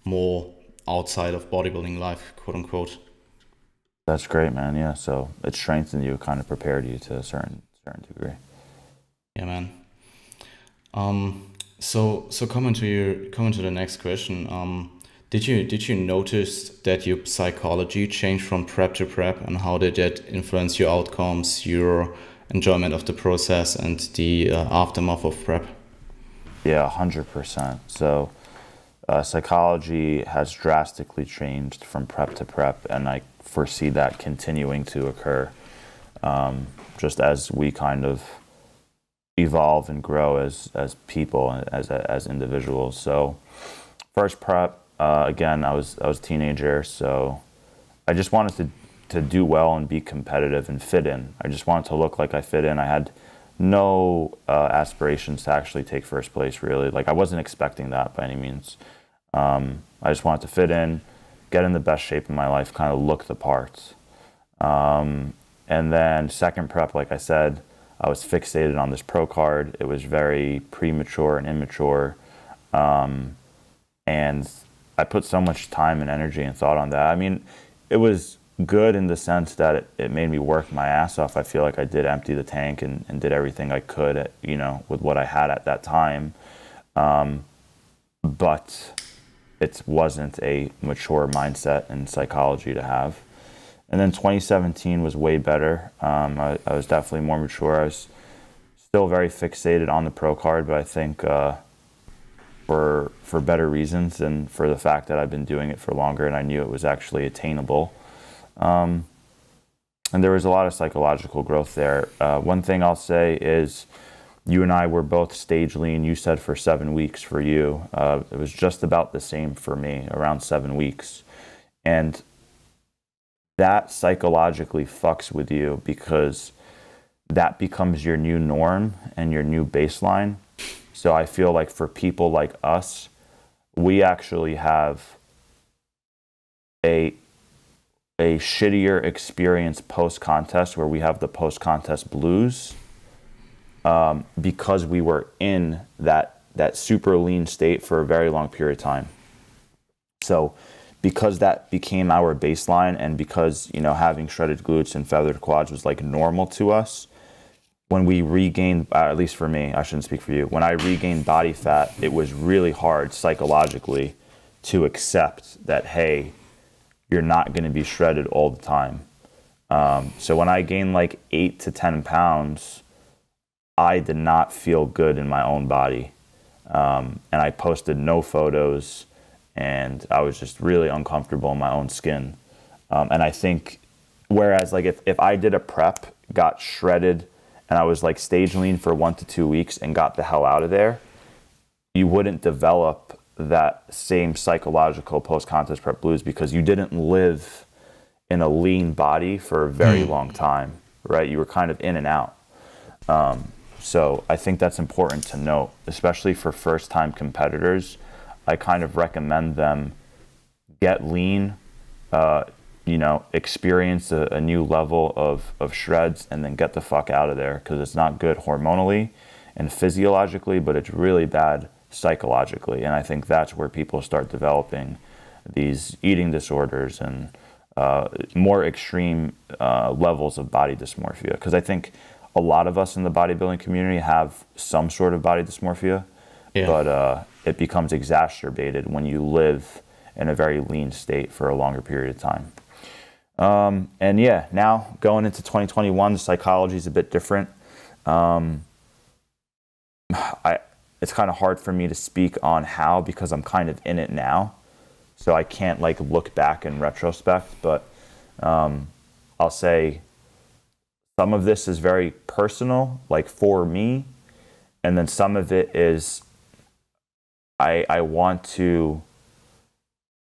more outside of bodybuilding life, quote unquote. That's great, man. Yeah, so it strengthened you, kind of prepared you to a certain degree. Yeah, man. So coming to the next question, did you notice that your psychology changed from prep to prep, and how did that influence your outcomes, your enjoyment of the process, and the aftermath of prep? Yeah, 100%. So psychology has drastically changed from prep to prep, and I foresee that continuing to occur just as we kind of evolve and grow as people, as individuals. So first prep, again, I was a teenager, so I just wanted to do well and be competitive and fit in. I just wanted to look like I fit in. I had no aspirations to actually take first place, really. Like, I wasn't expecting that by any means. I just wanted to fit in, get in the best shape of my life, kind of look the parts. And then second prep, like I said, I was fixated on this pro card. It was very premature and immature. And I put so much time and energy and thought on that. I mean, it was good in the sense that it made me work my ass off. I feel like I did empty the tank and did everything I could, with what I had at that time. But it wasn't a mature mindset and psychology to have. And then 2017 was way better. I was definitely more mature. I was still very fixated on the pro card, but I think for better reasons and for the fact that I've been doing it for longer and I knew it was actually attainable. And there was a lot of psychological growth there. One thing I'll say is you and I were both stage lean. You said for 7 weeks for you. It was just about the same for me, around 7 weeks. And that psychologically fucks with you because that becomes your new norm and your new baseline. So I feel like for people like us, we actually have a shittier experience post-contest where we have the post-contest blues because we were in that super lean state for a very long period of time. So because that became our baseline and because, having shredded glutes and feathered quads was like normal to us, when we regained, at least for me, I shouldn't speak for you, when I regained body fat, it was really hard psychologically to accept that, hey, you're not going to be shredded all the time. So when I gained like 8 to 10 pounds, I did not feel good in my own body. And I posted no photos and I was just really uncomfortable in my own skin. And I think, whereas like if I did a prep, got shredded, and I was like stage lean for 1 to 2 weeks and got the hell out of there, you wouldn't develop that same psychological post-contest prep blues because you didn't live in a lean body for a very long time, right? You were kind of in and out. So I think that's important to note, especially for first-time competitors. I kind of recommend them get lean, experience a new level of shreds, and then get the fuck out of there because it's not good hormonally and physiologically, but it's really bad psychologically. And I think that's where people start developing these eating disorders and more extreme levels of body dysmorphia. Because I think a lot of us in the bodybuilding community have some sort of body dysmorphia, but it becomes exacerbated when you live in a very lean state for a longer period of time. And yeah, now going into 2021, the psychology is a bit different. It's kind of hard for me to speak on how because I'm kind of in it now. So I can't like look back in retrospect, but I'll say some of this is very personal, like for me. And then some of it is I want to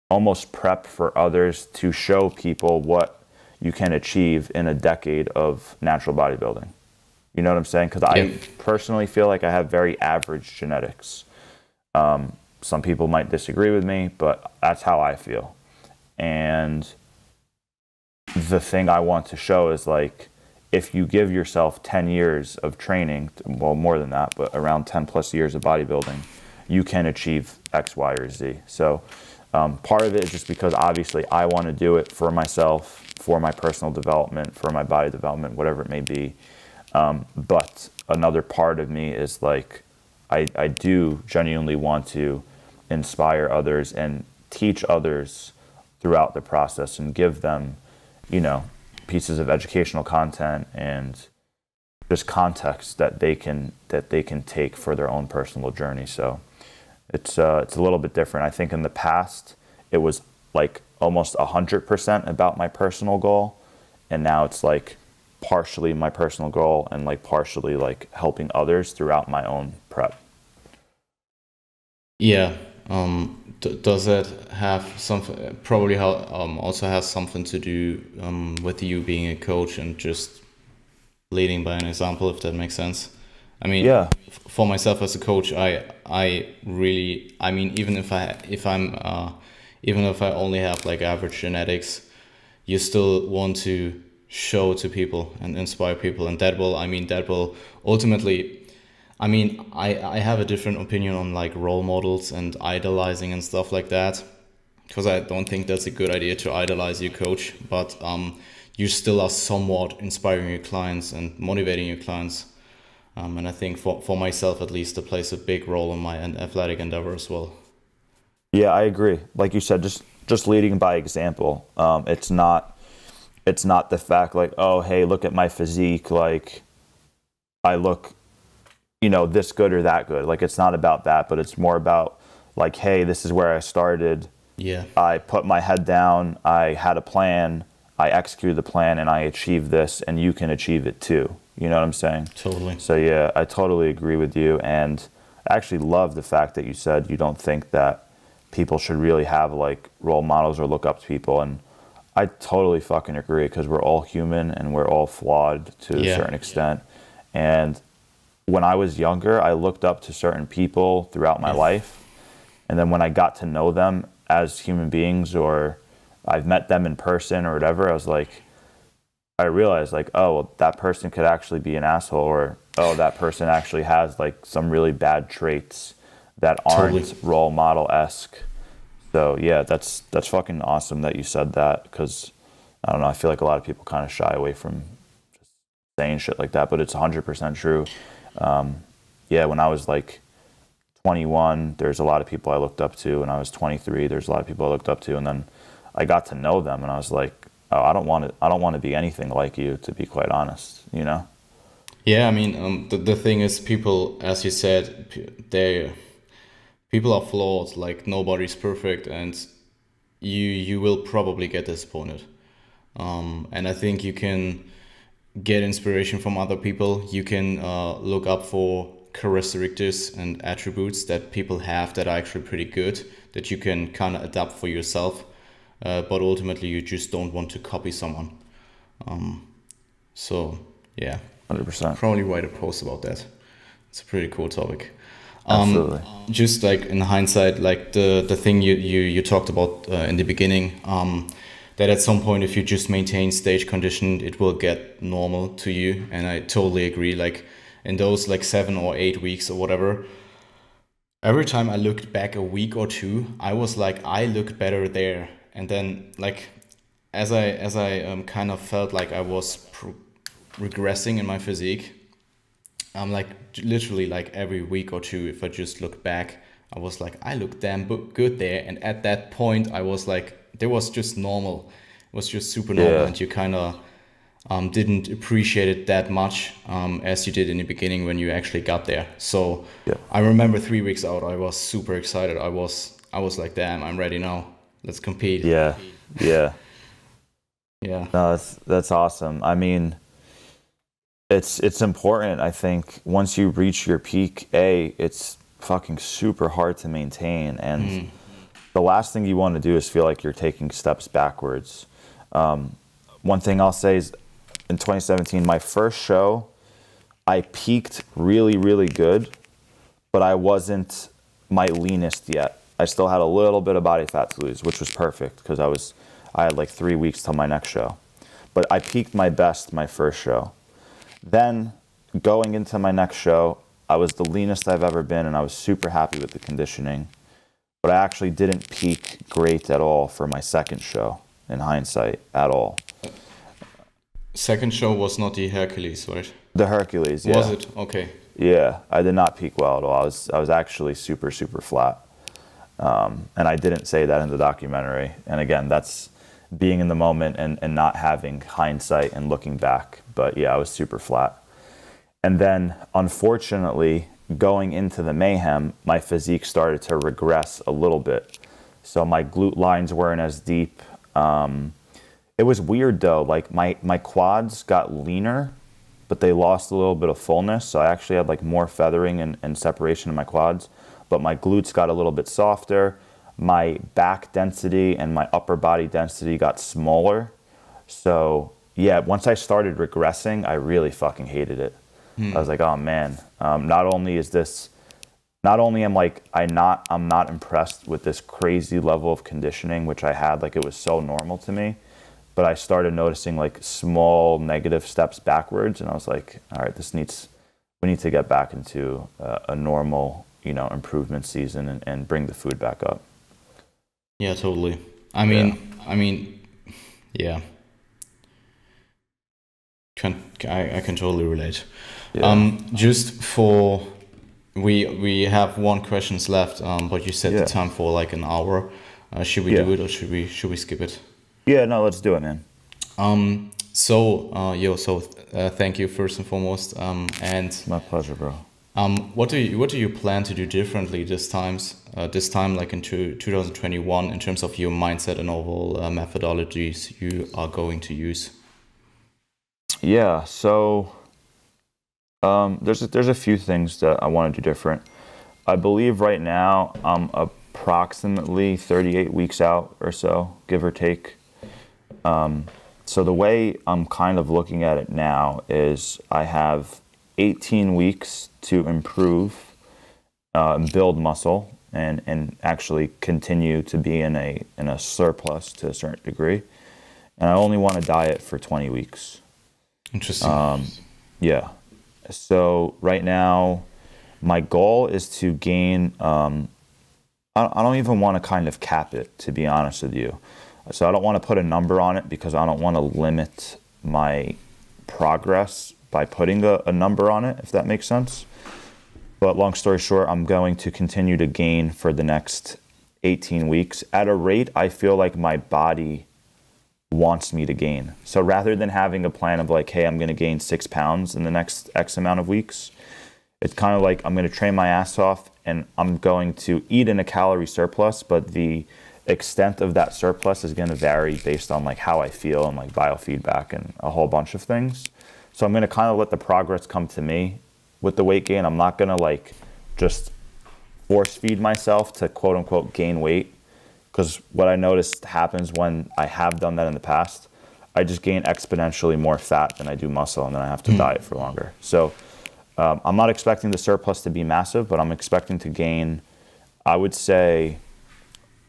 almost prep for others to show people what you can achieve in a decade of natural bodybuilding. You know what I'm saying? Because I personally feel like I have very average genetics. Some people might disagree with me, but that's how I feel. And the thing I want to show is like, if you give yourself 10 years of training, well, more than that, but around 10 plus years of bodybuilding, you can achieve X, Y, or Z. So part of it is just because obviously I want to do it for myself, for my personal development, for my body development, whatever it may be. But another part of me is like, I do genuinely want to inspire others and teach others throughout the process and give them, pieces of educational content and just context that they can take for their own personal journey. So it's a little bit different. I think in the past it was like almost 100% about my personal goal, and now it's like partially my personal goal and like partially like helping others throughout my own prep. Yeah. Does that have something? Probably also has something to do with you being a coach and just leading by an example, if that makes sense. I mean, yeah. For myself as a coach, I really, I mean, even if I only have like average genetics, you still want to show to people and inspire people, and that will ultimately, I have a different opinion on like role models and idolizing and stuff like that, because I don't think that's a good idea to idolize your coach, but you still are somewhat inspiring your clients and motivating your clients. And I think for myself at least, it plays a big role in my athletic endeavor as well. Yeah, I agree. Like you said, just leading by example. It's not the fact like, oh, hey, look at my physique, like I look, this good or that good. Like, it's not about that, but it's more about like, hey, this is where I started. Yeah. I put my head down, I had a plan, I executed the plan, and I achieved this, and you can achieve it too. You know what I'm saying? Totally. So yeah, I totally agree with you, and I actually love the fact that you said you don't think that people should really have like role models or look up to people, and I totally fucking agree, because we're all human and we're all flawed to a certain extent. And when I was younger, I looked up to certain people throughout my life, and then when I got to know them as human beings, or I've met them in person or whatever, I realized like, oh, well, that person could actually be an asshole, or oh, that person actually has like some really bad traits that aren't role model-esque. So yeah, that's fucking awesome that you said that, because I don't know, I feel like a lot of people kind of shy away from just saying shit like that, but it's 100% true. Yeah, when I was like 21, there's a lot of people I looked up to. When I was 23, there's a lot of people I looked up to, and then I got to know them, and I was like, oh, I don't want to be anything like you, to be quite honest, Yeah, the thing is, people, as you said, people are flawed. Like, nobody's perfect, and you will probably get disappointed. And I think you can get inspiration from other people. You can look up for characteristics and attributes that people have that are actually pretty good, that you can kind of adapt for yourself. But ultimately, you just don't want to copy someone. So yeah, 100%. Probably write a post about that. It's a pretty cool topic. Absolutely. Just like in hindsight, like the thing you talked about in the beginning, that at some point, if you just maintain stage condition, it will get normal to you. And I totally agree. Like in those like 7 or 8 weeks or whatever, every time I looked back a week or two, I was like, I looked better there. And then like, as I kind of felt like I was regressing in my physique, I'm like, literally like every week or two, if I just look back, I was like, I look damn good there. And at that point, I was like, there was just normal. It was just super normal. And you kind of didn't appreciate it that much as you did in the beginning when you actually got there. So I remember 3 weeks out, I was super excited. I was like, damn, I'm ready now. Let's compete. Yeah. No, that's awesome. I mean, it's important. I think once you reach your peak, it's fucking super hard to maintain, and the last thing you want to do is feel like you're taking steps backwards. One thing I'll say is, in 2017, my first show, I peaked really, really good, but I wasn't my leanest yet. I still had a little bit of body fat to lose, which was perfect, because I had like 3 weeks till my next show. But I peaked my best my first show. Then going into my next show, I was the leanest I've ever been, and I was super happy with the conditioning. But I actually didn't peak great at all for my second show, in hindsight, at all. Second show was not the Hercules, right? The Hercules, yeah. Was it? Okay. Yeah, I did not peak well at all. I was actually super, super flat. And I didn't say that in the documentary. And again, that's being in the moment and not having hindsight and looking back. But yeah, I was super flat. And then, unfortunately, going into the mayhem, my physique started to regress a little bit. So my glute lines weren't as deep. It was weird though, like my quads got leaner, but they lost a little bit of fullness. So I actually had like more feathering and separation in my quads, but my glutes got a little bit softer. My back density and my upper body density got smaller. So yeah, once I started regressing, I really fucking hated it. I was like, oh man, not only I'm not impressed with this crazy level of conditioning, which I had, like it was so normal to me, but I started noticing like small negative steps backwards, and I was like, all right, we need to get back into a normal, you know, improvement season and bring the food back up. Yeah, totally. Yeah. I mean, yeah, I can totally relate. Yeah. Just for we have one questions left, but you set the Yeah. time for like an hour. Should we Yeah. do it or should we skip it? Yeah, no, let's do it, man. Thank you first and foremost. And My pleasure, bro. what do you plan to do differently this time, like in 2021, in terms of your mindset and overall methodologies you are going to use? Yeah, so there's a few things that I want to do different. I believe right now I'm approximately 38 weeks out or so, give or take. So the way I'm kind of looking at it now is I have 18 weeks to improve, build muscle, and actually continue to be in a surplus to a certain degree. And I only want to diet for 20 weeks. Interesting. Yeah. So right now, my goal is to gain. I don't even want to kind of cap it, to be honest with you. So I don't want to put a number on it because I don't want to limit my progress by putting a number on it, if that makes sense. But long story short, I'm going to continue to gain for the next 18 weeks at a rate I feel like my body wants me to gain. So rather than having a plan of like, hey, I'm going to gain 6 pounds in the next X amount of weeks, it's kind of like I'm going to train my ass off and I'm going to eat in a calorie surplus, but the extent of that surplus is going to vary based on like how I feel and like biofeedback and a whole bunch of things. So I'm going to kind of let the progress come to me with the weight gain. I'm not going to like just force feed myself to quote unquote gain weight, because what I noticed happens when I have done that in the past, I just gain exponentially more fat than I do muscle, and then I have to diet for longer. So I'm not expecting the surplus to be massive, but I'm expecting to gain, I would say,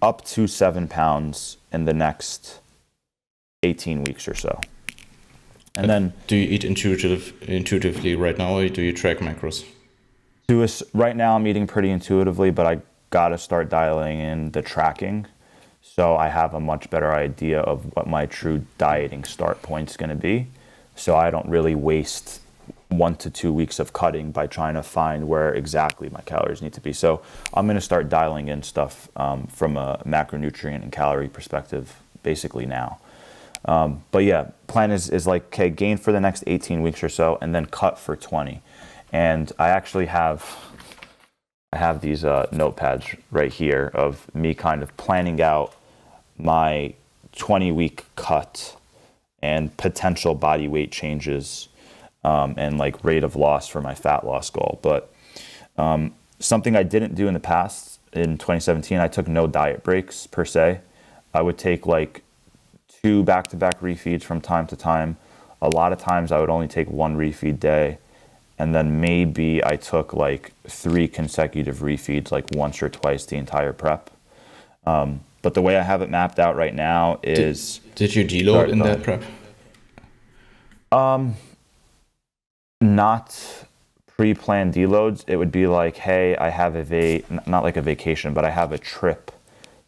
up to 7 pounds in the next 18 weeks or so. And then, do you eat intuitively right now, or do you track macros? Right now I'm eating pretty intuitively, but I got to start dialing in the tracking, so I have a much better idea of what my true dieting start point's going to be, so I don't really waste 1 to 2 weeks of cutting by trying to find where exactly my calories need to be. So I'm going to start dialing in stuff from a macronutrient and calorie perspective basically now. But yeah, plan is like, okay, gain for the next 18 weeks or so, and then cut for 20. And I actually have these notepads right here of me kind of planning out my 20-week cut and potential body weight changes, and like rate of loss for my fat loss goal. But something I didn't do in the past, in 2017, I took no diet breaks per se. I would take like 2 back-to-back refeeds from time to time. A lot of times I would only take 1 refeed day, and then maybe I took like 3 consecutive refeeds like once or twice the entire prep. But the way I have it mapped out right now is... Did you deload in that prep? Not pre-planned deloads. It would be like, hey, I have not like a vacation, but I have a trip.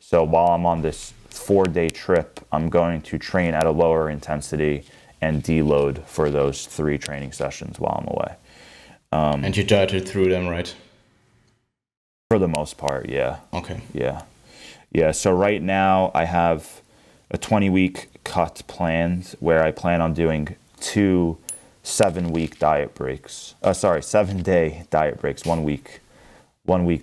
So while I'm on this 4-day trip, I'm going to train at a lower intensity and deload for those 3 training sessions while I'm away. And you dieted through them, right? For the most part, yeah. Okay. Yeah. So right now I have a 20-week cut planned where I plan on doing 2 7-week diet breaks. 7-day diet breaks, 1 week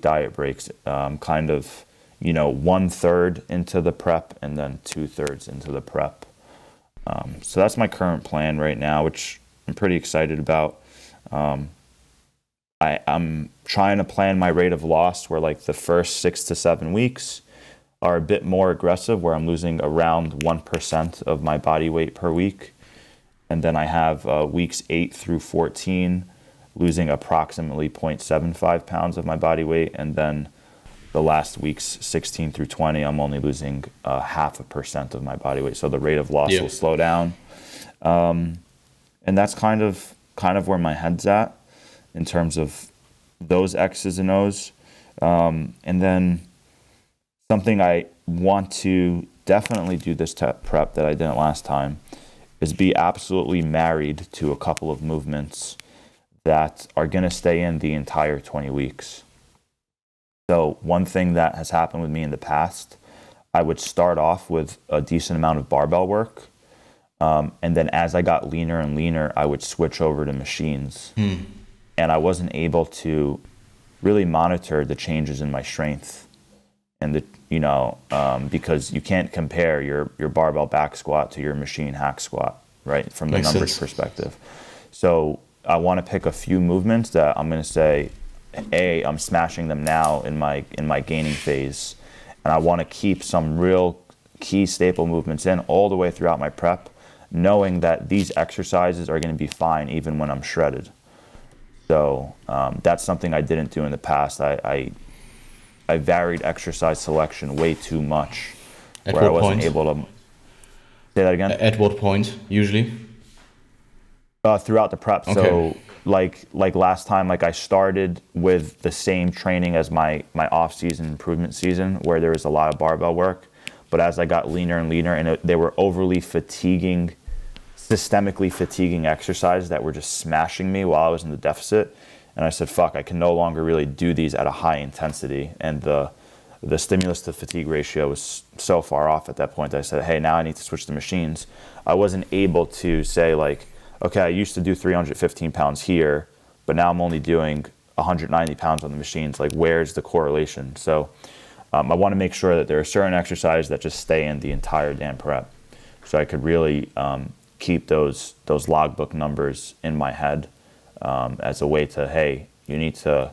diet breaks, kind of, 1/3 into the prep and then 2/3 into the prep. So that's my current plan right now, which I'm pretty excited about. I'm trying to plan my rate of loss where like the first 6 to 7 weeks are a bit more aggressive, where I'm losing around 1% of my body weight per week. And then I have weeks 8 through 14 losing approximately 0.75 pounds of my body weight. And then the last weeks 16 through 20, I'm only losing 0.5% of my body weight. So the rate of loss will slow down. And that's kind of where my head's at in terms of those X's and O's. And then something I want to definitely do this prep that I didn't last time is be absolutely married to a couple of movements that are going to stay in the entire 20 weeks. So one thing that has happened with me in the past, I would start off with a decent amount of barbell work. And then as I got leaner and leaner, I would switch over to machines. And I wasn't able to really monitor the changes in my strength. And because you can't compare your barbell back squat to your machine hack squat, right? From the numbers perspective. So I want to pick a few movements that I'm going to say, I'm smashing them now in my gaining phase, and I want to keep some real key staple movements in all the way throughout my prep, knowing that these exercises are going to be fine even when I'm shredded. So that's something I didn't do in the past. I varied exercise selection way too much, where I wasn't able to. Say that again. At what point usually? Throughout the prep. Okay. So like last time, I started with the same training as my off-season improvement season, where there was a lot of barbell work. But as I got leaner and leaner, and they were overly fatiguing, systemically fatiguing exercises that were just smashing me while I was in the deficit. And I said, fuck, I can no longer really do these at a high intensity. And the stimulus to fatigue ratio was so far off at that point that I said, hey, now I need to switch to machines. I wasn't able to say okay, I used to do 315 pounds here, but now I'm only doing 190 pounds on the machines. Where's the correlation? So I want to make sure that there are certain exercises that just stay in the entire damn prep. So I could really keep those logbook numbers in my head as a way to, hey, you need to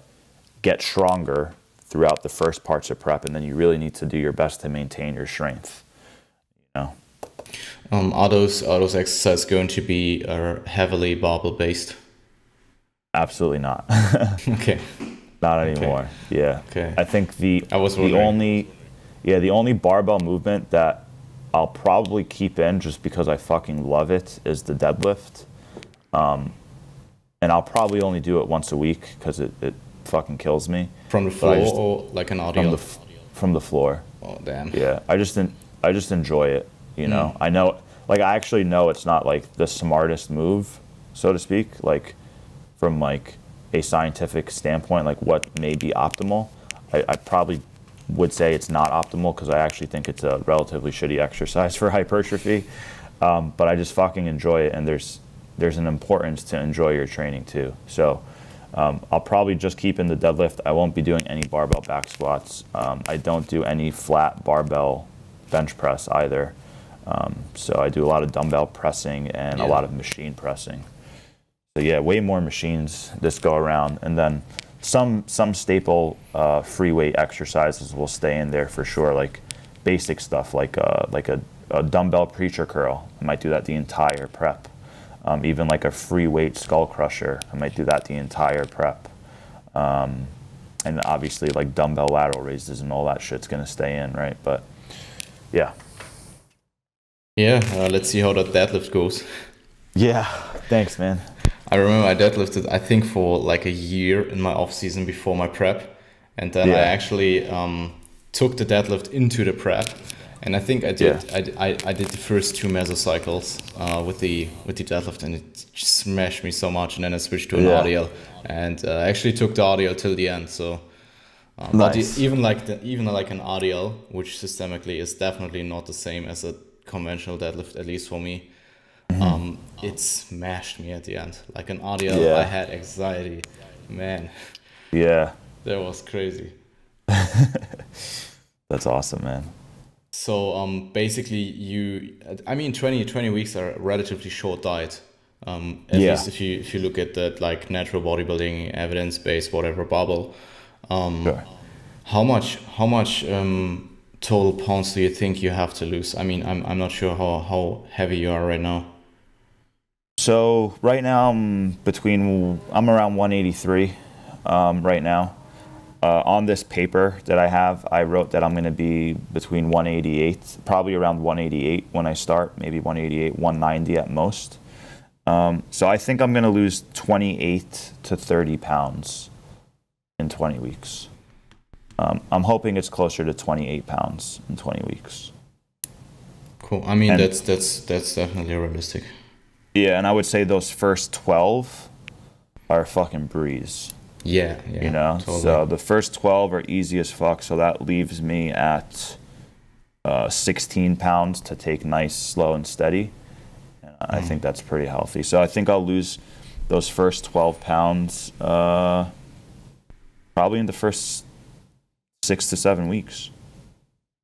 get stronger throughout the first parts of prep, and then you really need to do your best to maintain your strength. Are those exercises going to be heavily barbell based? Absolutely not. Okay. Not anymore. Okay. Yeah. Okay. I think the only barbell movement that I'll probably keep in just because I fucking love it is the deadlift. And I'll probably only do it once a week because it fucking kills me. From the floor or like an audio? From the floor. Oh damn. Yeah. I just enjoy it. I know, I actually know it's not the smartest move, so to speak, from a scientific standpoint, what may be optimal. I probably would say it's not optimal because I actually think it's a relatively shitty exercise for hypertrophy. But I just fucking enjoy it, and there's an importance to enjoy your training too. So I'll probably just keep in the deadlift. I won't be doing any barbell back squats. I don't do any flat barbell bench press either. So I do a lot of dumbbell pressing and a lot of machine pressing. So yeah, way more machines this go around, and then some staple free weight exercises will stay in there for sure, basic stuff like a dumbbell preacher curl. I might do that the entire prep. Even a free weight skull crusher, I might do that the entire prep. And obviously dumbbell lateral raises and all that shit's gonna stay in, right? But yeah. Yeah, let's see how that deadlift goes. Yeah, thanks, man. I remember I deadlifted, I think, for a year in my off season before my prep, and then I actually took the deadlift into the prep, and I think I did I did the first 2 mesocycles with the deadlift, and it just smashed me so much, and then I switched to an RDL, and I actually took the RDL till the end. So, nice. But even an RDL, which systemically is definitely not the same as a conventional deadlift, at least for me, it smashed me at the end. Like an RDL, I had anxiety, man. Yeah, that was crazy. That's awesome, man. So basically 20 weeks are a relatively short diet, at least if you look at that natural bodybuilding, evidence-based, whatever bubble. Sure. How much total pounds do you think you have to lose? I'm not sure how heavy you are right now. So right now I'm around 183 right now. on this paper that I have, I wrote that I'm going to be between 188, probably around 188 when I start, maybe 188, 190 at most. So I think I'm going to lose 28 to 30 pounds in 20 weeks. I'm hoping it's closer to 28 pounds in 20 weeks. Cool. I mean, that's definitely realistic. Yeah, and I would say those first 12 are a fucking breeze. Yeah, you know, totally. So the first 12 are easy as fuck. So that leaves me at 16 pounds to take nice, slow, and steady. And I think that's pretty healthy. So I think I'll lose those first 12 pounds probably in the first 6 to 7 weeks.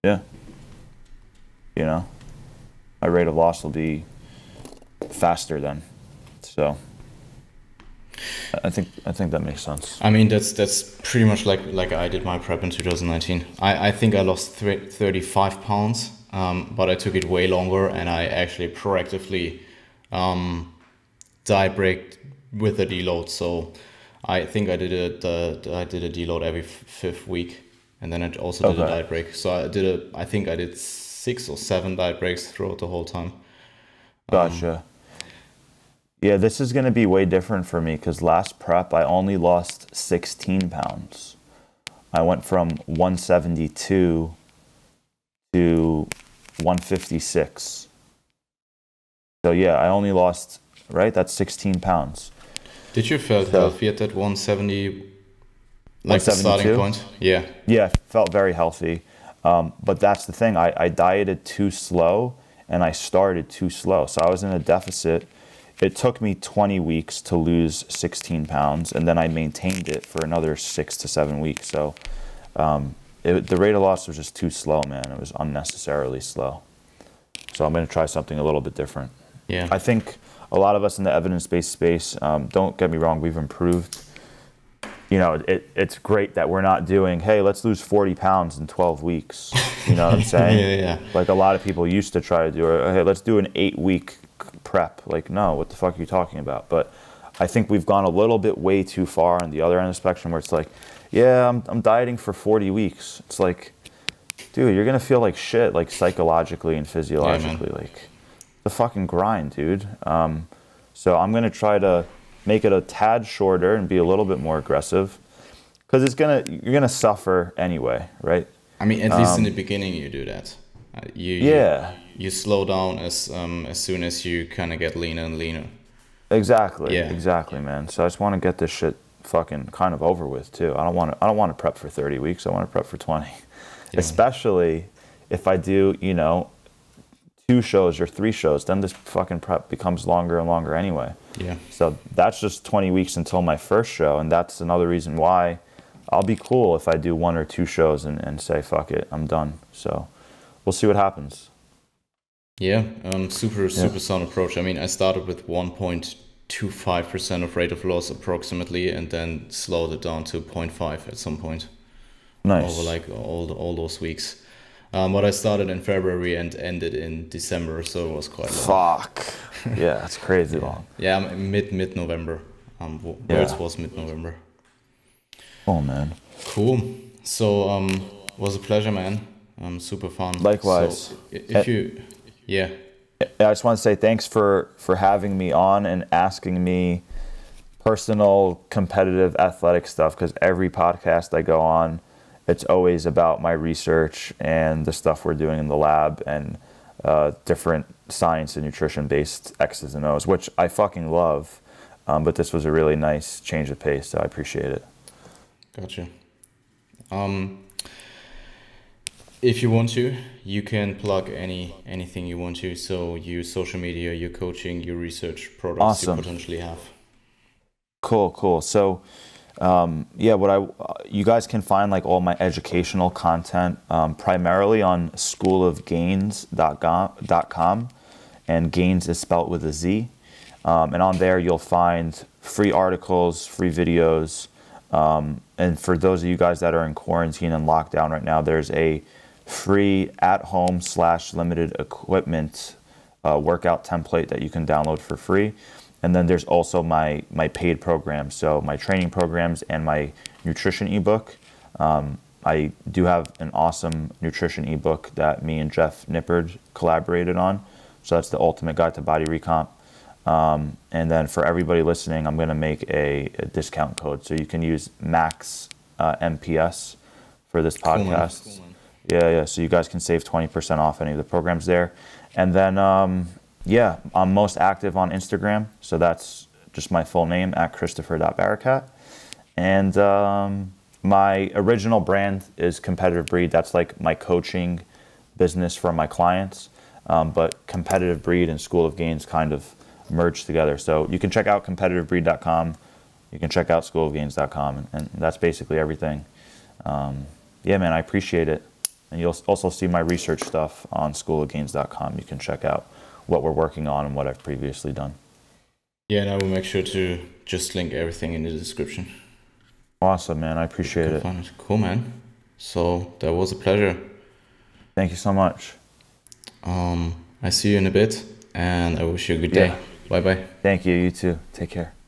Yeah. You know, my rate of loss will be faster then. So I think that makes sense. I mean, that's pretty much like I did my prep in 2019. I think I lost 35 pounds, but I took it way longer, and I actually proactively diet break with a deload. So I think I did a deload every fifth week, and then I also did a diet break. So I think I did 6 or 7 diet breaks throughout the whole time. Gotcha. Yeah, this is going to be way different for me because last prep, I only lost 16 pounds. I went from 172 to 156. So yeah, I only lost, right? That's 16 pounds. Did you feel healthy at that 170, like the starting point? Yeah. Yeah, I felt very healthy. But that's the thing. I dieted too slow and I started too slow. So I was in a deficit. It took me 20 weeks to lose 16 pounds, and then I maintained it for another 6 to 7 weeks. So the rate of loss was just too slow, man. It was unnecessarily slow. So I'm going to try something a little bit different. Yeah. I think a lot of us in the evidence-based space, don't get me wrong, we've improved. You know, it's great that we're not doing, hey, let's lose 40 pounds in 12 weeks. You know what I'm saying? Yeah. Like a lot of people used to try to do, hey, let's do an 8-week prep. Like, no, what the fuck are you talking about? But I think we've gone a little bit way too far on the other end of the spectrum where it's like, yeah, I'm dieting for 40 weeks. It's like, dude, you're gonna feel like shit, like psychologically and physiologically. Yeah, like the fucking grind, dude. So I'm gonna try to make it a tad shorter and be a little bit more aggressive because you're gonna suffer anyway, right? I mean, at least in the beginning you do that. You slow down as soon as you kind of get leaner and leaner. Exactly. Yeah. Exactly, man. So I just want to get this shit fucking kind of over with too. I don't want to prep for 30 weeks. I want to prep for 20. Yeah. Especially if I do, 2 shows or 3 shows, then this fucking prep becomes longer and longer anyway. Yeah. So that's just 20 weeks until my first show, and that's another reason why I'll be cool if I do 1 or 2 shows and say fuck it, I'm done. So we'll see what happens. Yeah, super sound approach. I mean, I started with 1.25% of rate of loss approximately, and then slowed it down to 0.5 at some point. Nice. Over like all those weeks. But I started in February and ended in December, so it was quite long. Fuck. Yeah, that's crazy long. Yeah, mid-November. It was mid-November. Oh man. Cool. So was a pleasure, man. Super fun. Likewise. So yeah. I just want to say thanks for having me on and asking me personal, competitive, athletic stuff, because every podcast I go on, it's always about my research and the stuff we're doing in the lab and different science and nutrition-based X's and O's, which I fucking love. But this was a really nice change of pace, so I appreciate it. Gotcha. If you want to, you can plug anything you want to. So your social media, your coaching, your research products Awesome. You potentially have. Cool. So, you guys can find like all my educational content primarily on schoolofgains.com, and Gains is spelled with a Z. And on there you'll find free articles, free videos. And for those of you guys that are in quarantine and lockdown right now, there's a free at-home / limited equipment workout template that you can download for free. And then there's also my paid programs, so my training programs and my nutrition ebook. I do have an awesome nutrition ebook that me and Jeff Nippard collaborated on. So that's the ultimate guide to body recomp. And then for everybody listening, I'm going to make a discount code. So you can use Max MPS for this podcast. Cool, man. Yeah. So you guys can save 20% off any of the programs there. And then, I'm most active on Instagram. So that's just my full name at Christopher.Barakat. And my original brand is Competitive Breed. That's like my coaching business for my clients. But Competitive Breed and School of Gains kind of merged together. So you can check out competitivebreed.com. You can check out schoolofgains.com. And that's basically everything. Yeah, man, I appreciate it. And you'll also see my research stuff on schoolofgains.com. You can check out what we're working on and what I've previously done. Yeah, and I will make sure to just link everything in the description. Awesome, man. I appreciate it. Cool, man. So that was a pleasure. Thank you so much. I see you in a bit, and I wish you a good day. Bye-bye. Thank you. You too. Take care.